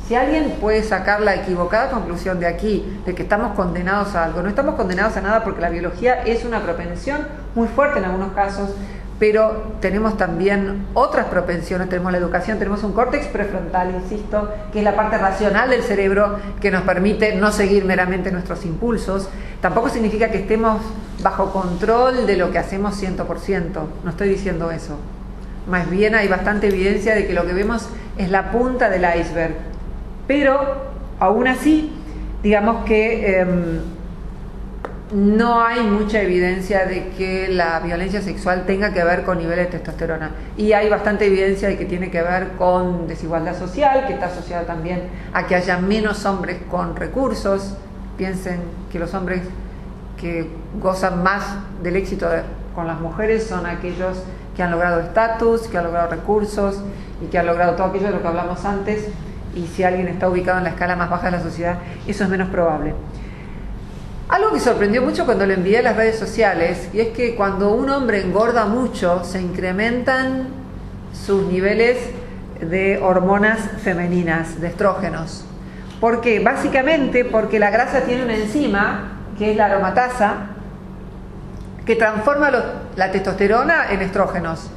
Si alguien puede sacar la equivocada conclusión de aquí, de que estamos condenados a algo, no estamos condenados a nada porque la biología es una propensión muy fuerte en algunos casos, pero tenemos también otras propensiones, tenemos la educación, tenemos un córtex prefrontal, insisto, que es la parte racional del cerebro que nos permite no seguir meramente nuestros impulsos. Tampoco significa que estemos bajo control de lo que hacemos 100%, no estoy diciendo eso. Más bien hay bastante evidencia de que lo que vemos es la punta del iceberg. Pero, aún así, digamos que no hay mucha evidencia de que la violencia sexual tenga que ver con niveles de testosterona. Y hay bastante evidencia de que tiene que ver con desigualdad social, que está asociada también a que haya menos hombres con recursos. Piensen que los hombres que gozan más del éxito con las mujeres son aquellos que han logrado estatus, que han logrado recursos y que han logrado todo aquello de lo que hablamos antes. Y si alguien está ubicado en la escala más baja de la sociedad, eso es menos probable. Algo que sorprendió mucho cuando lo envié a las redes sociales, y es que cuando un hombre engorda mucho, se incrementan sus niveles de hormonas femeninas, de estrógenos. ¿Por qué? Básicamente porque la grasa tiene una enzima, que es la aromatasa, que transforma la testosterona en estrógenos.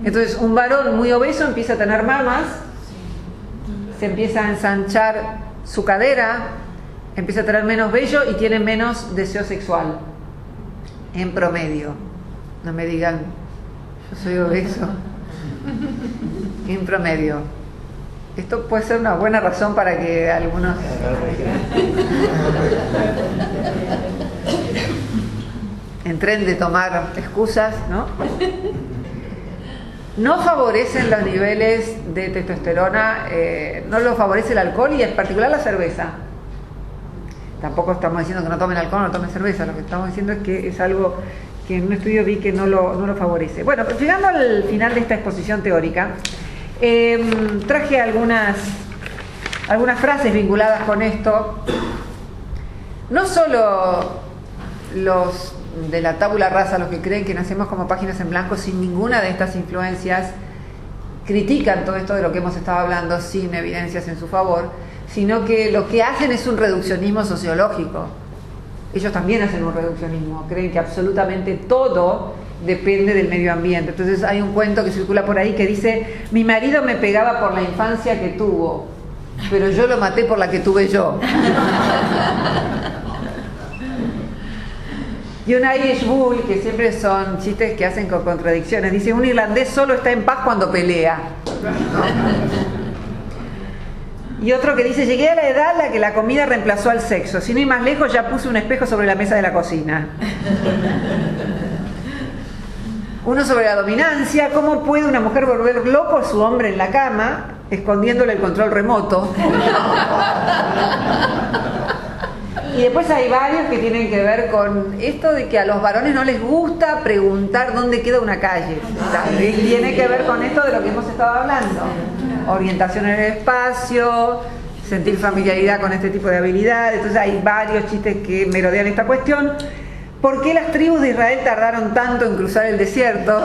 Entonces, un varón muy obeso empieza a tener mamas, se empieza a ensanchar su cadera, empieza a tener menos vello y tiene menos deseo sexual, en promedio. No me digan, yo soy obeso. En promedio. Esto puede ser una buena razón para que algunos... entren de tomar excusas, ¿no? No favorecen los niveles de testosterona, no lo favorece el alcohol y en particular la cerveza. Tampoco estamos diciendo que no tomen alcohol, no tomen cerveza, lo que estamos diciendo es que es algo que en un estudio vi que no lo favorece. Bueno, pero llegando al final de esta exposición teórica, traje algunas frases vinculadas con esto. No solo los de la tabula rasa, los que creen que nacemos como páginas en blanco sin ninguna de estas influencias, critican todo esto de lo que hemos estado hablando sin evidencias en su favor, sino que lo que hacen es un reduccionismo sociológico. Ellos también hacen un reduccionismo, creen que absolutamente todo depende del medio ambiente. Entonces hay un cuento que circula por ahí que dice: mi marido me pegaba por la infancia que tuvo, pero yo lo maté por la que tuve yo. Y un Irish Bull, que siempre son chistes que hacen con contradicciones, dice: un irlandés solo está en paz cuando pelea, ¿no? Y otro que dice: llegué a la edad en la que la comida reemplazó al sexo. Si no ir más lejos, ya puse un espejo sobre la mesa de la cocina. Uno sobre la dominancia: ¿cómo puede una mujer volver loco a su hombre en la cama, escondiéndole el control remoto? Y después hay varios que tienen que ver con esto de que a los varones no les gusta preguntar dónde queda una calle. También tiene que ver con esto de lo que hemos estado hablando. Orientación en el espacio, sentir familiaridad con este tipo de habilidades. Entonces hay varios chistes que merodean esta cuestión. ¿Por qué las tribus de Israel tardaron tanto en cruzar el desierto?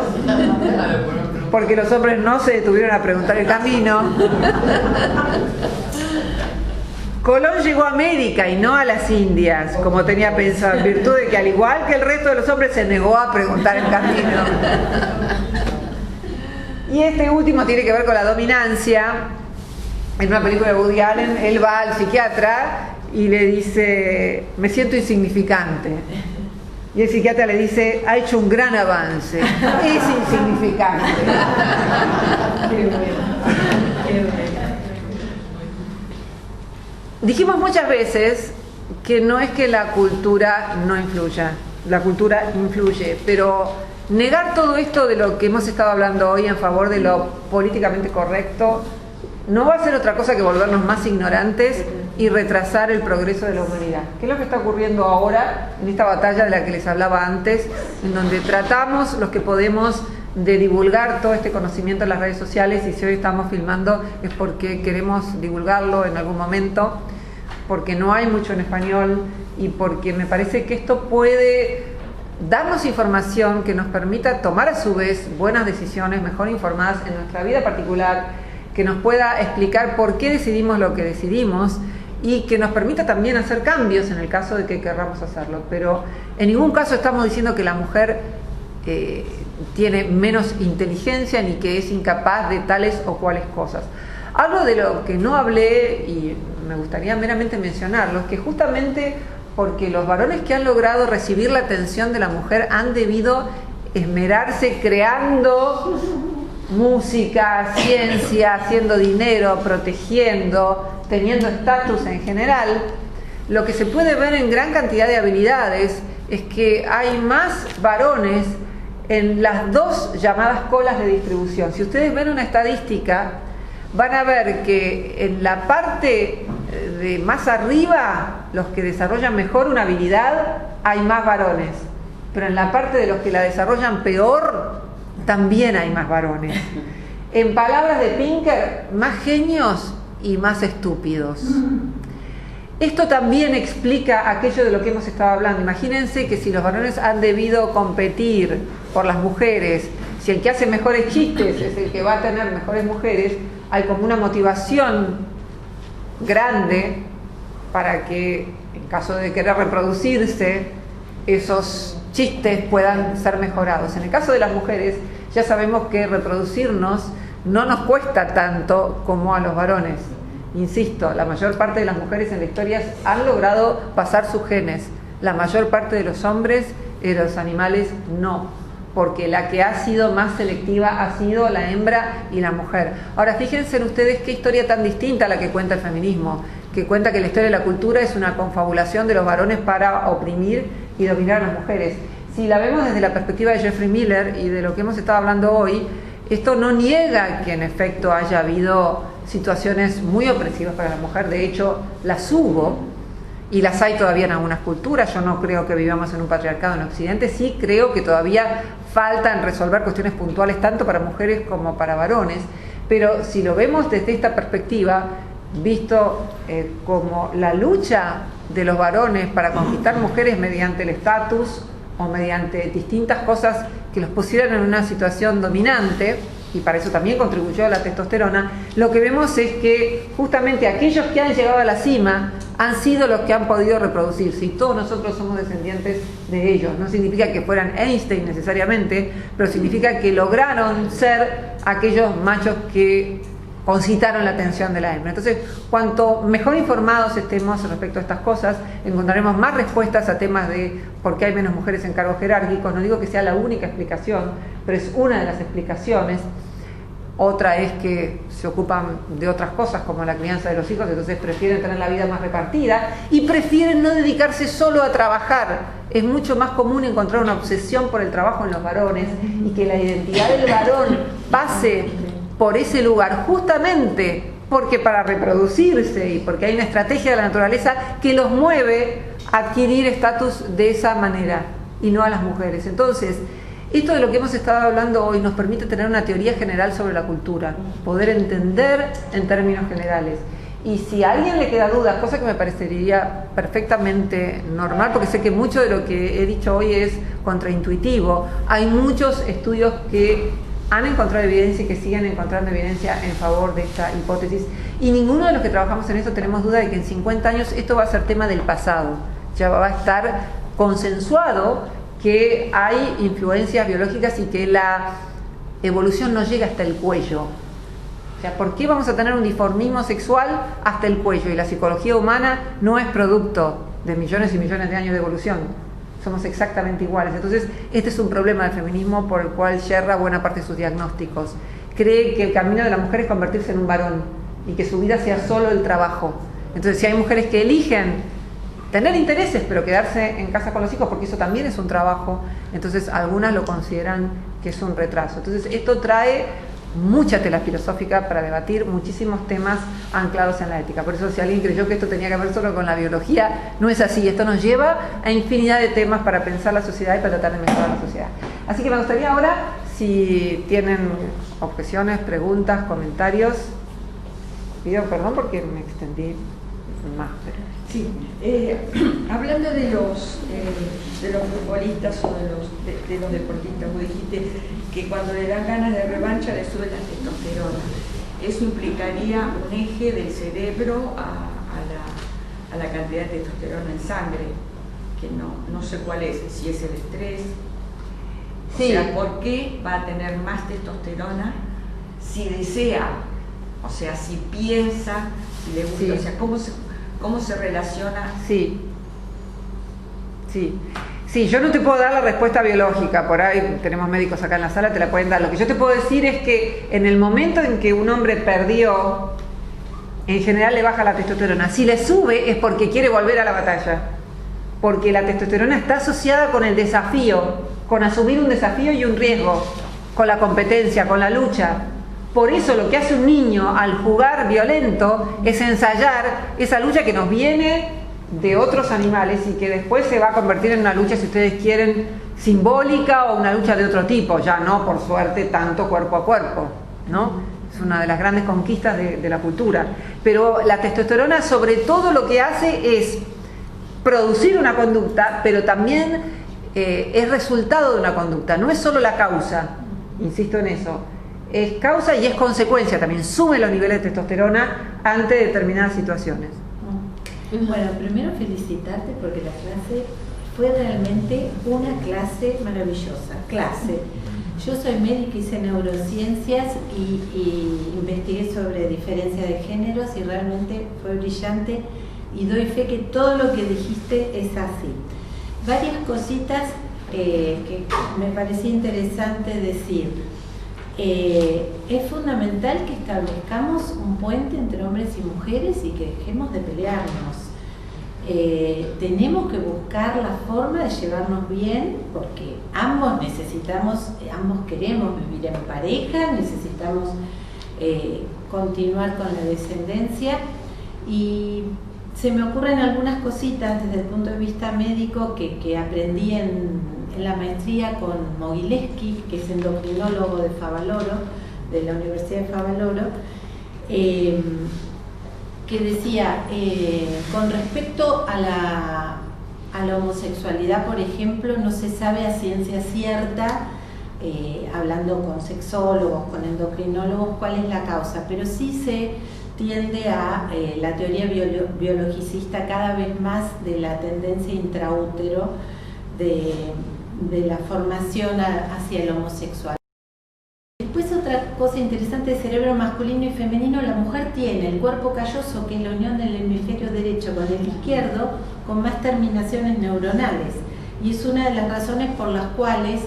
Porque los hombres no se detuvieron a preguntar el camino. Colón llegó a América y no a las Indias, como tenía pensado, en virtud de que, al igual que el resto de los hombres, se negó a preguntar el camino. Y este último tiene que ver con la dominancia. En una película de Woody Allen, él va al psiquiatra y le dice: me siento insignificante. Y el psiquiatra le dice: ha hecho un gran avance, es insignificante. Qué bueno, qué bueno. Dijimos muchas veces que no es que la cultura no influya, la cultura influye, pero negar todo esto de lo que hemos estado hablando hoy en favor de lo políticamente correcto no va a ser otra cosa que volvernos más ignorantes y retrasar el progreso de la humanidad. ¿Qué es lo que está ocurriendo ahora en esta batalla de la que les hablaba antes, en donde tratamos los que podemos de divulgar todo este conocimiento en las redes sociales? Y si hoy estamos filmando es porque queremos divulgarlo en algún momento, porque no hay mucho en español y porque me parece que esto puede darnos información que nos permita tomar a su vez buenas decisiones, mejor informadas en nuestra vida particular, que nos pueda explicar por qué decidimos lo que decidimos y que nos permita también hacer cambios en el caso de que querramos hacerlo. Pero en ningún caso estamos diciendo que la mujer tiene menos inteligencia ni que es incapaz de tales o cuales cosas. Algo de lo que no hablé y me gustaría meramente mencionarlo es que justamente porque los varones que han logrado recibir la atención de la mujer han debido esmerarse creando música, ciencia, haciendo dinero, protegiendo, teniendo estatus en general, lo que se puede ver en gran cantidad de habilidades es que hay más varones en las dos llamadas colas de distribución. Si ustedes ven una estadística, van a ver que en la parte de más arriba, los que desarrollan mejor una habilidad, hay más varones. Pero en la parte de los que la desarrollan peor, también hay más varones. En palabras de Pinker, más genios y más estúpidos. Esto también explica aquello de lo que hemos estado hablando. Imagínense que si los varones han debido competir por las mujeres, si el que hace mejores chistes es el que va a tener mejores mujeres, hay como una motivación grande para que, en caso de querer reproducirse, esos chistes puedan ser mejorados. En el caso de las mujeres, ya sabemos que reproducirnos no nos cuesta tanto como a los varones. Insisto, la mayor parte de las mujeres en la historia han logrado pasar sus genes. La mayor parte de los hombres y de los animales no, porque la que ha sido más selectiva ha sido la hembra y la mujer. Ahora, fíjense ustedes qué historia tan distinta a la que cuenta el feminismo, que cuenta que la historia de la cultura es una confabulación de los varones para oprimir y dominar a las mujeres. Si la vemos desde la perspectiva de Jeffrey Miller y de lo que hemos estado hablando hoy, esto no niega que en efecto haya habido situaciones muy opresivas para la mujer. De hecho, las hubo y las hay todavía en algunas culturas. Yo no creo que vivamos en un patriarcado en Occidente, sí creo que todavía faltan resolver cuestiones puntuales tanto para mujeres como para varones, pero si lo vemos desde esta perspectiva, visto como la lucha de los varones para conquistar mujeres mediante el estatus o mediante distintas cosas que los pusieran en una situación dominante, y para eso también contribuyó la testosterona, lo que vemos es que justamente aquellos que han llegado a la cima han sido los que han podido reproducirse, y todos nosotros somos descendientes de ellos. No significa que fueran Einstein necesariamente, pero significa que lograron ser aquellos machos que concitaron la atención de la hembra. Entonces, cuanto mejor informados estemos respecto a estas cosas, encontraremos más respuestas a temas de por qué hay menos mujeres en cargos jerárquicos. No digo que sea la única explicación, pero es una de las explicaciones. Otra es que se ocupan de otras cosas como la crianza de los hijos, entonces prefieren tener la vida más repartida y prefieren no dedicarse solo a trabajar. Es mucho más común encontrar una obsesión por el trabajo en los varones y que la identidad del varón pase por ese lugar justamente porque para reproducirse y porque hay una estrategia de la naturaleza que los mueve a adquirir estatus de esa manera y no a las mujeres. Entonces, esto de lo que hemos estado hablando hoy nos permite tener una teoría general sobre la cultura, poder entender en términos generales. Y si a alguien le queda duda, cosa que me parecería perfectamente normal, porque sé que mucho de lo que he dicho hoy es contraintuitivo, hay muchos estudios que han encontrado evidencia y que siguen encontrando evidencia en favor de esta hipótesis, y ninguno de los que trabajamos en esto tenemos duda de que en 50 años esto va a ser tema del pasado. Ya va a estar consensuado que hay influencias biológicas y que la evolución no llega hasta el cuello. O sea, ¿por qué vamos a tener un dimorfismo sexual hasta el cuello? Y la psicología humana no es producto de millones y millones de años de evolución. Somos exactamente iguales. Entonces, este es un problema del feminismo por el cual yerra buena parte de sus diagnósticos. Cree que el camino de la mujer es convertirse en un varón y que su vida sea solo el trabajo. Entonces, si hay mujeres que eligen tener intereses, pero quedarse en casa con los hijos, porque eso también es un trabajo, entonces algunas lo consideran que es un retraso. Entonces, esto trae mucha tela filosófica para debatir muchísimos temas anclados en la ética. Por eso, si alguien creyó que esto tenía que ver solo con la biología, no es así. Esto nos lleva a infinidad de temas para pensar la sociedad y para tratar de mejorar la sociedad. Así que me gustaría ahora, si tienen objeciones, preguntas, comentarios, pido perdón porque me extendí más, pero Sí, hablando de los futbolistas o de los deportistas, vos dijiste que cuando le dan ganas de revancha le sube la testosterona. Eso implicaría un eje del cerebro a la cantidad de testosterona en sangre, que no sé cuál es, si es el estrés. Sí. O sea, ¿por qué va a tener más testosterona si desea? O sea, si piensa, si le gusta, Sí. o sea, ¿cómo se relaciona? Sí. Sí, yo no te puedo dar la respuesta biológica, por ahí tenemos médicos acá en la sala, te la pueden dar. Lo que yo te puedo decir es que en el momento en que un hombre perdió, en general le baja la testosterona. Si le sube es porque quiere volver a la batalla, porque la testosterona está asociada con el desafío, con asumir un desafío y un riesgo, con la competencia, con la lucha. Por eso lo que hace un niño al jugar violento es ensayar esa lucha que nos viene de otros animales y que después se va a convertir en una lucha, si ustedes quieren, simbólica o una lucha de otro tipo, ya no, por suerte, tanto cuerpo a cuerpo, ¿no? Es una de las grandes conquistas de la cultura. Pero la testosterona sobre todo lo que hace es producir una conducta, pero también es resultado de una conducta, no es solo la causa, insisto en eso. Es causa y es consecuencia también, sube los niveles de testosterona ante determinadas situaciones. Bueno, primero felicitarte porque la clase fue realmente una clase maravillosa. Yo soy médica, hice neurociencias y investigué sobre diferencia de géneros y realmente fue brillante y doy fe que todo lo que dijiste es así. Varias cositas que me parecía interesante decir. Es fundamental que establezcamos un puente entre hombres y mujeres y que dejemos de pelearnos. Tenemos que buscar la forma de llevarnos bien porque ambos queremos vivir en pareja, necesitamos continuar con la descendencia y se me ocurren algunas cositas desde el punto de vista médico que aprendí en la maestría con Mogileski, que es endocrinólogo de Favaloro, de la Universidad de Favaloro, que decía, con respecto a la homosexualidad, por ejemplo, no se sabe a ciencia cierta, hablando con sexólogos, con endocrinólogos, cuál es la causa, pero sí se tiende a la teoría biologicista cada vez más de la tendencia intraútero de la formación hacia el homosexual. Después otra cosa interesante del cerebro masculino y femenino, la mujer tiene el cuerpo calloso, que es la unión del hemisferio derecho con el izquierdo, con más terminaciones neuronales. Y es una de las razones por las cuales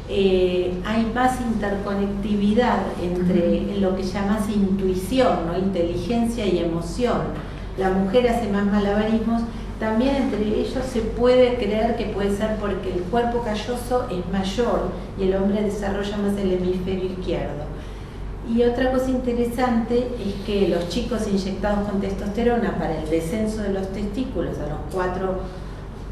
hay más interconectividad entre lo que llamas intuición, ¿no? Inteligencia y emoción. La mujer hace más malabarismos. También entre ellos se puede creer que puede ser porque el cuerpo calloso es mayor y el hombre desarrolla más el hemisferio izquierdo. Y otra cosa interesante es que los chicos inyectados con testosterona para el descenso de los testículos a los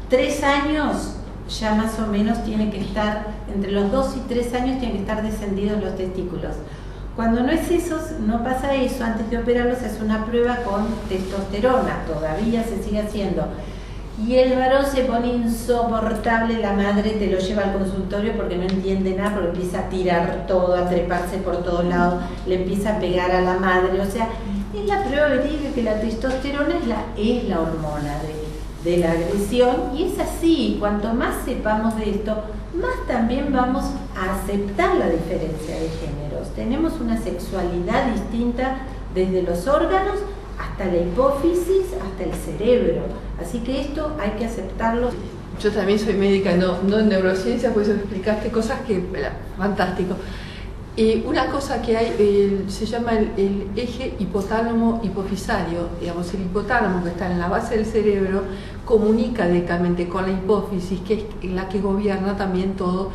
3 años ya más o menos tiene que estar, entre los 2 y 3 años tienen que estar descendidos los testículos. Cuando no es eso, no pasa eso, antes de operarlos se hace una prueba con testosterona, todavía se sigue haciendo. Y el varón se pone insoportable, la madre te lo lleva al consultorio porque no entiende nada, porque empieza a tirar todo, a treparse por todos lados, le empieza a pegar a la madre, o sea, es la prueba verídica que la testosterona es la hormona de la agresión, y es así, cuanto más sepamos de esto, más también vamos a aceptar la diferencia de géneros. Tenemos una sexualidad distinta desde los órganos hasta la hipófisis, hasta el cerebro. Así que esto hay que aceptarlo. Yo también soy médica, no en neurociencia, por eso explicaste cosas que, fantástico. Una cosa que hay, se llama el eje hipotálamo-hipofisario. Digamos, el hipotálamo, que está en la base del cerebro, comunica directamente con la hipófisis, que es la que gobierna también todo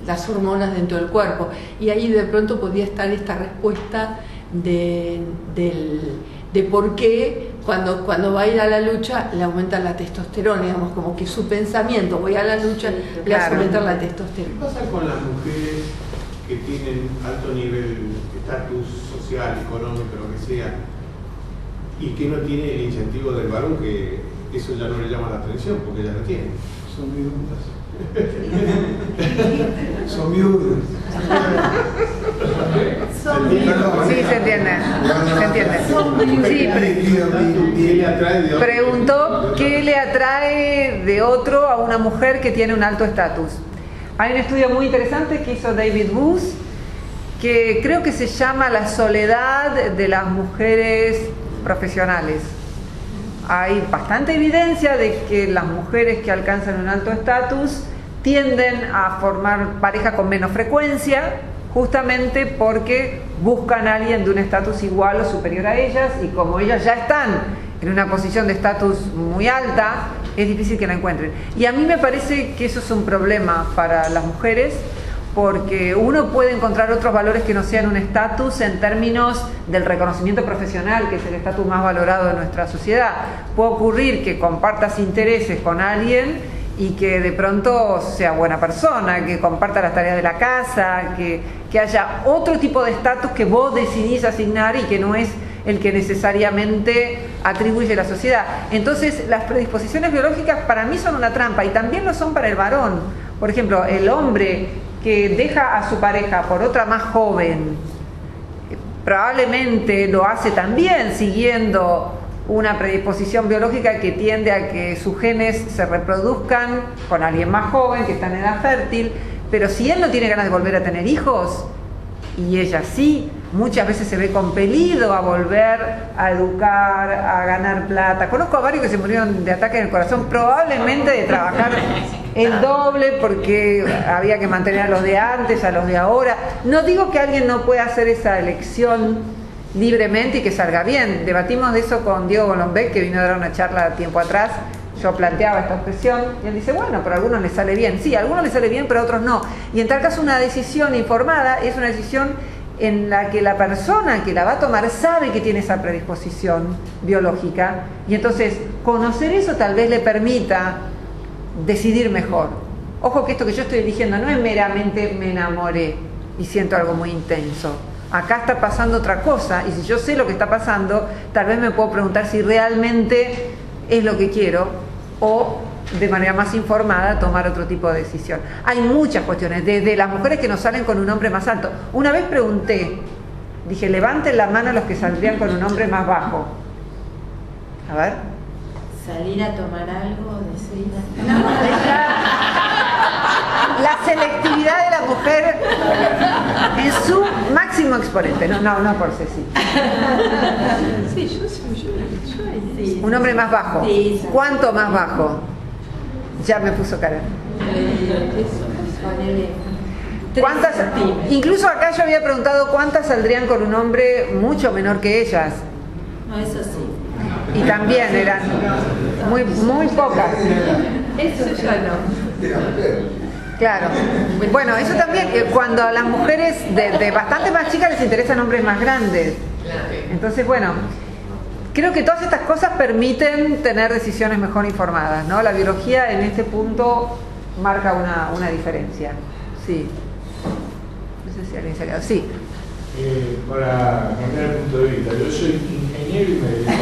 las hormonas dentro del cuerpo. Y ahí de pronto podría estar esta respuesta de por qué cuando va a ir a la lucha le aumenta la testosterona, digamos, como que su pensamiento, voy a la lucha, le hace aumentar la testosterona. ¿Qué pasa con las mujeres que tienen alto nivel, estatus social, económico, lo que sea, y que no tiene el incentivo del varón, que eso ya no le llama la atención porque ya lo tiene. Son viudas. Son viudas. Sí, se entiende. Se entiende. Sí, ¿Qué le atrae de otro? preguntó qué le atrae de otro a una mujer que tiene un alto estatus. Hay un estudio muy interesante que hizo David Booth, que creo que se llama La soledad de las mujeres profesionales. Hay bastante evidencia de que las mujeres que alcanzan un alto estatus tienden a formar pareja con menos frecuencia, justamente porque buscan a alguien de un estatus igual o superior a ellas, y como ellas ya están en una posición de estatus muy alta, es difícil que la encuentren. Y a mí me parece que eso es un problema para las mujeres, porque uno puede encontrar otros valores que no sean un estatus en términos del reconocimiento profesional, que es el estatus más valorado de nuestra sociedad. Puede ocurrir que compartas intereses con alguien y que de pronto sea buena persona, que comparta las tareas de la casa, que haya otro tipo de estatus que vos decidís asignar y que no es el que necesariamente atribuye la sociedad. Entonces, las predisposiciones biológicas para mí son una trampa, y también lo son para el varón. Por ejemplo, el hombre que deja a su pareja por otra más joven, probablemente lo hace también siguiendo una predisposición biológica que tiende a que sus genes se reproduzcan con alguien más joven que está en edad fértil, pero si él no tiene ganas de volver a tener hijos, y ella sí, muchas veces se ve compelido a volver a educar, a ganar plata. Conozco a varios que se murieron de ataque en el corazón, probablemente de trabajar el doble porque había que mantener a los de antes, a los de ahora. No digo que alguien no pueda hacer esa elección libremente y que salga bien. Debatimos de eso con Diego Golombek, que vino a dar una charla tiempo atrás. Yo planteaba esta objeción y él dice, bueno, pero a algunos les sale bien. Sí, a algunos les sale bien, pero a otros no. Y en tal caso una decisión informada es una decisión en la que la persona que la va a tomar sabe que tiene esa predisposición biológica, y entonces conocer eso tal vez le permita decidir mejor. Ojo que esto que yo estoy eligiendo no es meramente me enamoré y siento algo muy intenso. Acá está pasando otra cosa, y si yo sé lo que está pasando, tal vez me puedo preguntar si realmente es lo que quiero, o de manera más informada tomar otro tipo de decisión. Hay muchas cuestiones, desde las mujeres que no salen con un hombre más alto. Una vez pregunté, dije, levanten la mano los que saldrían con un hombre más bajo. A ver. Salir a tomar algo, decir. La selectividad de la mujer en su máximo exponente. No por Ceci. Sí, yo Sí. Un hombre más bajo. Sí. ¿Cuánto más bajo? Ya me puso cara. Ponele ¿Cuántas? Incluso acá yo había preguntado cuántas saldrían con un hombre mucho menor que ellas. No, eso sí. Y también eran muy pocas. Eso ya no. Claro. Bueno, eso también, cuando a las mujeres de bastante más chicas les interesan hombres más grandes. Entonces, bueno, creo que todas estas cosas permiten tener decisiones mejor informadas, ¿no? La biología en este punto marca una diferencia. Sí. No sé si alguien se ha quedado. Sí. Para cambiar el punto de vista, yo soy ingeniero y me dedico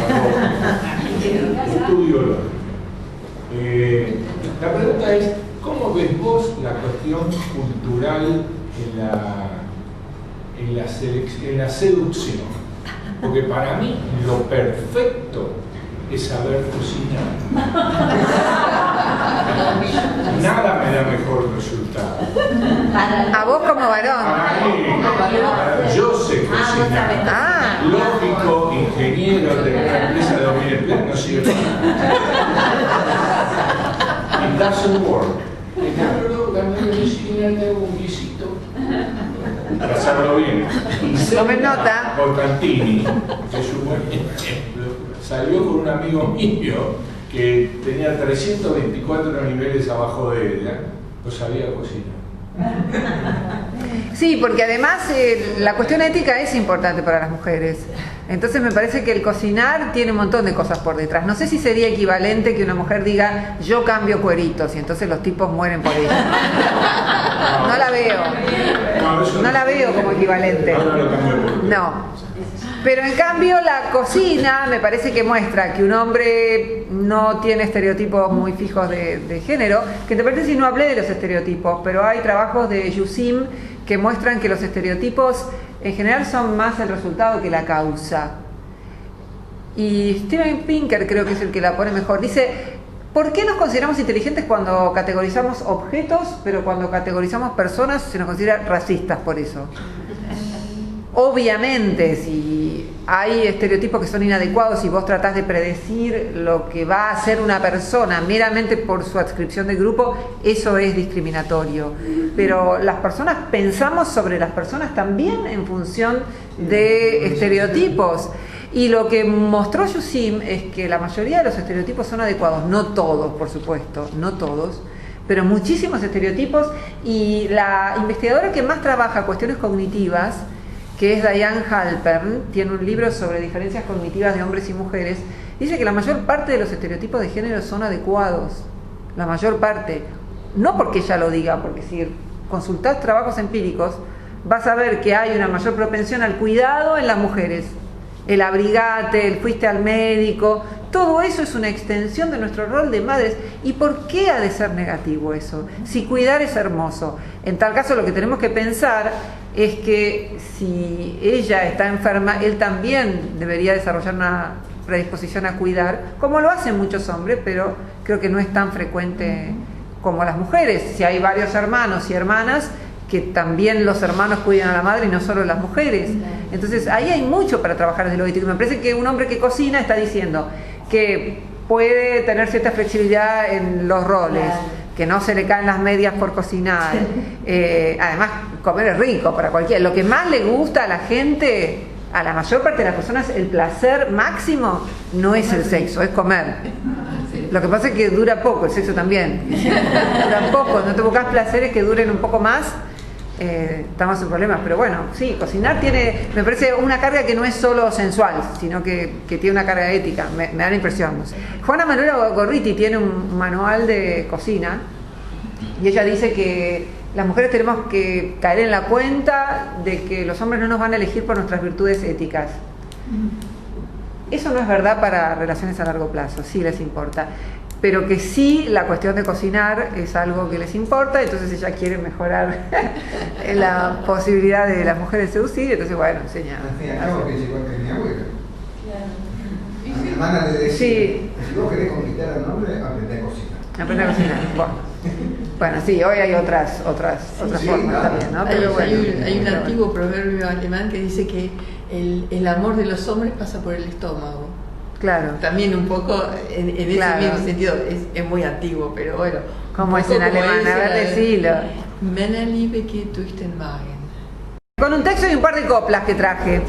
a estudio lógico. La pregunta es, ¿cómo ves vos la cuestión cultural en la seducción? Porque para mí lo perfecto es saber cocinar. Nada me da mejor resultado. A vos como varón. Yo sé cocinar. Ah. Lógico, ingeniero de una empresa de 2000 empleados no sirve. It doesn't work. En cambio, la medicina te hago un guisito. Para hacerlo bien. Tomen nota. Portantini, que es un buen ejemplo, salió con un amigo mío que tenía 324 niveles abajo de ella, no sabía cocinar. Sí, porque además la cuestión ética es importante para las mujeres. Entonces me parece que el cocinar tiene un montón de cosas por detrás. No sé si sería equivalente que una mujer diga yo cambio cueritos y entonces los tipos mueren por ello. No la veo. No la veo como equivalente. Ahora lo cambio por No. Pero en cambio la cocina me parece que muestra que un hombre no tiene estereotipos muy fijos de género, que te parece si no hablé de los estereotipos, pero hay trabajos de Yusim que muestran que los estereotipos en general son más el resultado que la causa. Y Steven Pinker creo que es el que la pone mejor. Dice, ¿por qué nos consideramos inteligentes cuando categorizamos objetos, pero cuando categorizamos personas se nos considera racistas por eso? Obviamente, si hay estereotipos que son inadecuados y vos tratás de predecir lo que va a hacer una persona meramente por su adscripción de grupo, eso es discriminatorio. Pero las personas pensamos sobre las personas también en función de estereotipos. Y lo que mostró Yusim es que la mayoría de los estereotipos son adecuados, no todos, por supuesto, no todos, pero muchísimos estereotipos. Y la investigadora que más trabaja cuestiones cognitivas, que es Diane Halpern, tiene un libro sobre diferencias cognitivas de hombres y mujeres, dice que la mayor parte de los estereotipos de género son adecuados, la mayor parte, no porque ella lo diga, porque si consultás trabajos empíricos vas a ver que hay una mayor propensión al cuidado en las mujeres, el abrigate, el fuiste al médico, todo eso es una extensión de nuestro rol de madres. ¿Y por qué ha de ser negativo eso? Si cuidar es hermoso. En tal caso lo que tenemos que pensar es que si ella está enferma, él también debería desarrollar una predisposición a cuidar, como lo hacen muchos hombres, pero creo que no es tan frecuente como las mujeres. Si hay varios hermanos y hermanas, que también los hermanos cuidan a la madre y no solo las mujeres. Entonces ahí hay mucho para trabajar desde lo ético. Me parece que un hombre que cocina está diciendo que puede tener cierta flexibilidad en los roles, que no se le caen las medias por cocinar. Además, comer es rico para cualquiera. Lo que más le gusta a la gente, a la mayor parte de las personas, el placer máximo no es el sexo, es comer. Lo que pasa es que dura poco, el sexo también. Dura poco, no te buscas placeres que duren un poco más. Estamos en problemas, pero bueno, sí, cocinar tiene, me parece, una carga que no es solo sensual, sino que tiene una carga ética, me da la impresión. No sé. Juana Manuela Gorriti tiene un manual de cocina y ella dice que las mujeres tenemos que caer en la cuenta de que los hombres no nos van a elegir por nuestras virtudes éticas. Eso no es verdad para relaciones a largo plazo, sí les importa. Pero que sí, la cuestión de cocinar es algo que les importa, entonces ella quiere mejorar la posibilidad de las mujeres seducir, entonces bueno, enseña. Al fin y al cabo, que es igual que mi abuela. A mi hermana le decía, sí, si vos querés conquistar al hombre, aprende a cocinar. Aprende a cocinar. Bueno, sí, hoy hay otras Sí, formas claro. también, ¿no? Pero bueno, hay un antiguo proverbio alemán que dice que el amor de los hombres pasa por el estómago. claro. También un poco en Claro. ese mismo sentido, es muy antiguo, pero bueno. ¿Cómo es en como alemán? A ver, decilo. Männerliebe geht durch den Magen. Con un texto y un par de coplas que traje.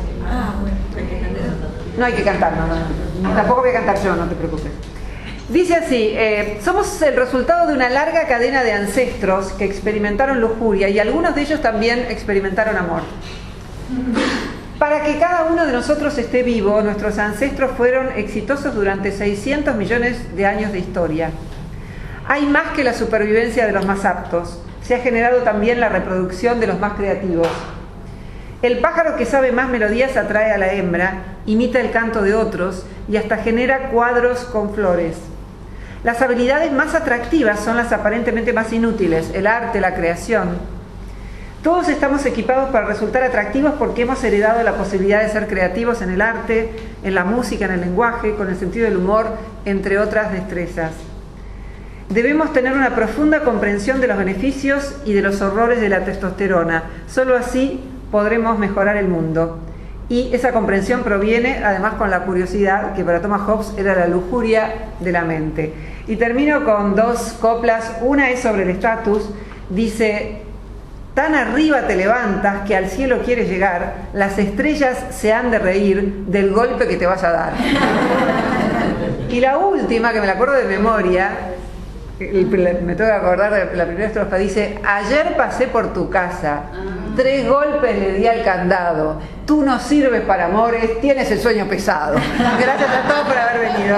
No hay que cantar, no. Tampoco voy a cantar yo, no te preocupes. Dice así, somos el resultado de una larga cadena de ancestros que experimentaron lujuria y algunos de ellos también experimentaron amor. Para que cada uno de nosotros esté vivo, nuestros ancestros fueron exitosos durante 600 millones de años de historia. Hay más que la supervivencia de los más aptos, se ha generado también la reproducción de los más creativos. El pájaro que sabe más melodías atrae a la hembra, imita el canto de otros y hasta genera cuadros con flores. Las habilidades más atractivas son las aparentemente más inútiles, el arte, la creación. Todos estamos equipados para resultar atractivos porque hemos heredado la posibilidad de ser creativos en el arte, en la música, en el lenguaje, con el sentido del humor, entre otras destrezas. Debemos tener una profunda comprensión de los beneficios y de los horrores de la testosterona. Solo así podremos mejorar el mundo. Y esa comprensión proviene, además, con la curiosidad, que para Thomas Hobbes era la lujuria de la mente. Y termino con dos coplas. Una es sobre el estatus. Dice: tan arriba te levantas que al cielo quieres llegar, las estrellas se han de reír del golpe que te vas a dar. Y la última, que me la acuerdo de memoria, me tengo que acordar de la primera estrofa, dice: ayer pasé por tu casa, 3 golpes le di al candado, tú no sirves para amores, tienes el sueño pesado. Gracias a todos por haber venido.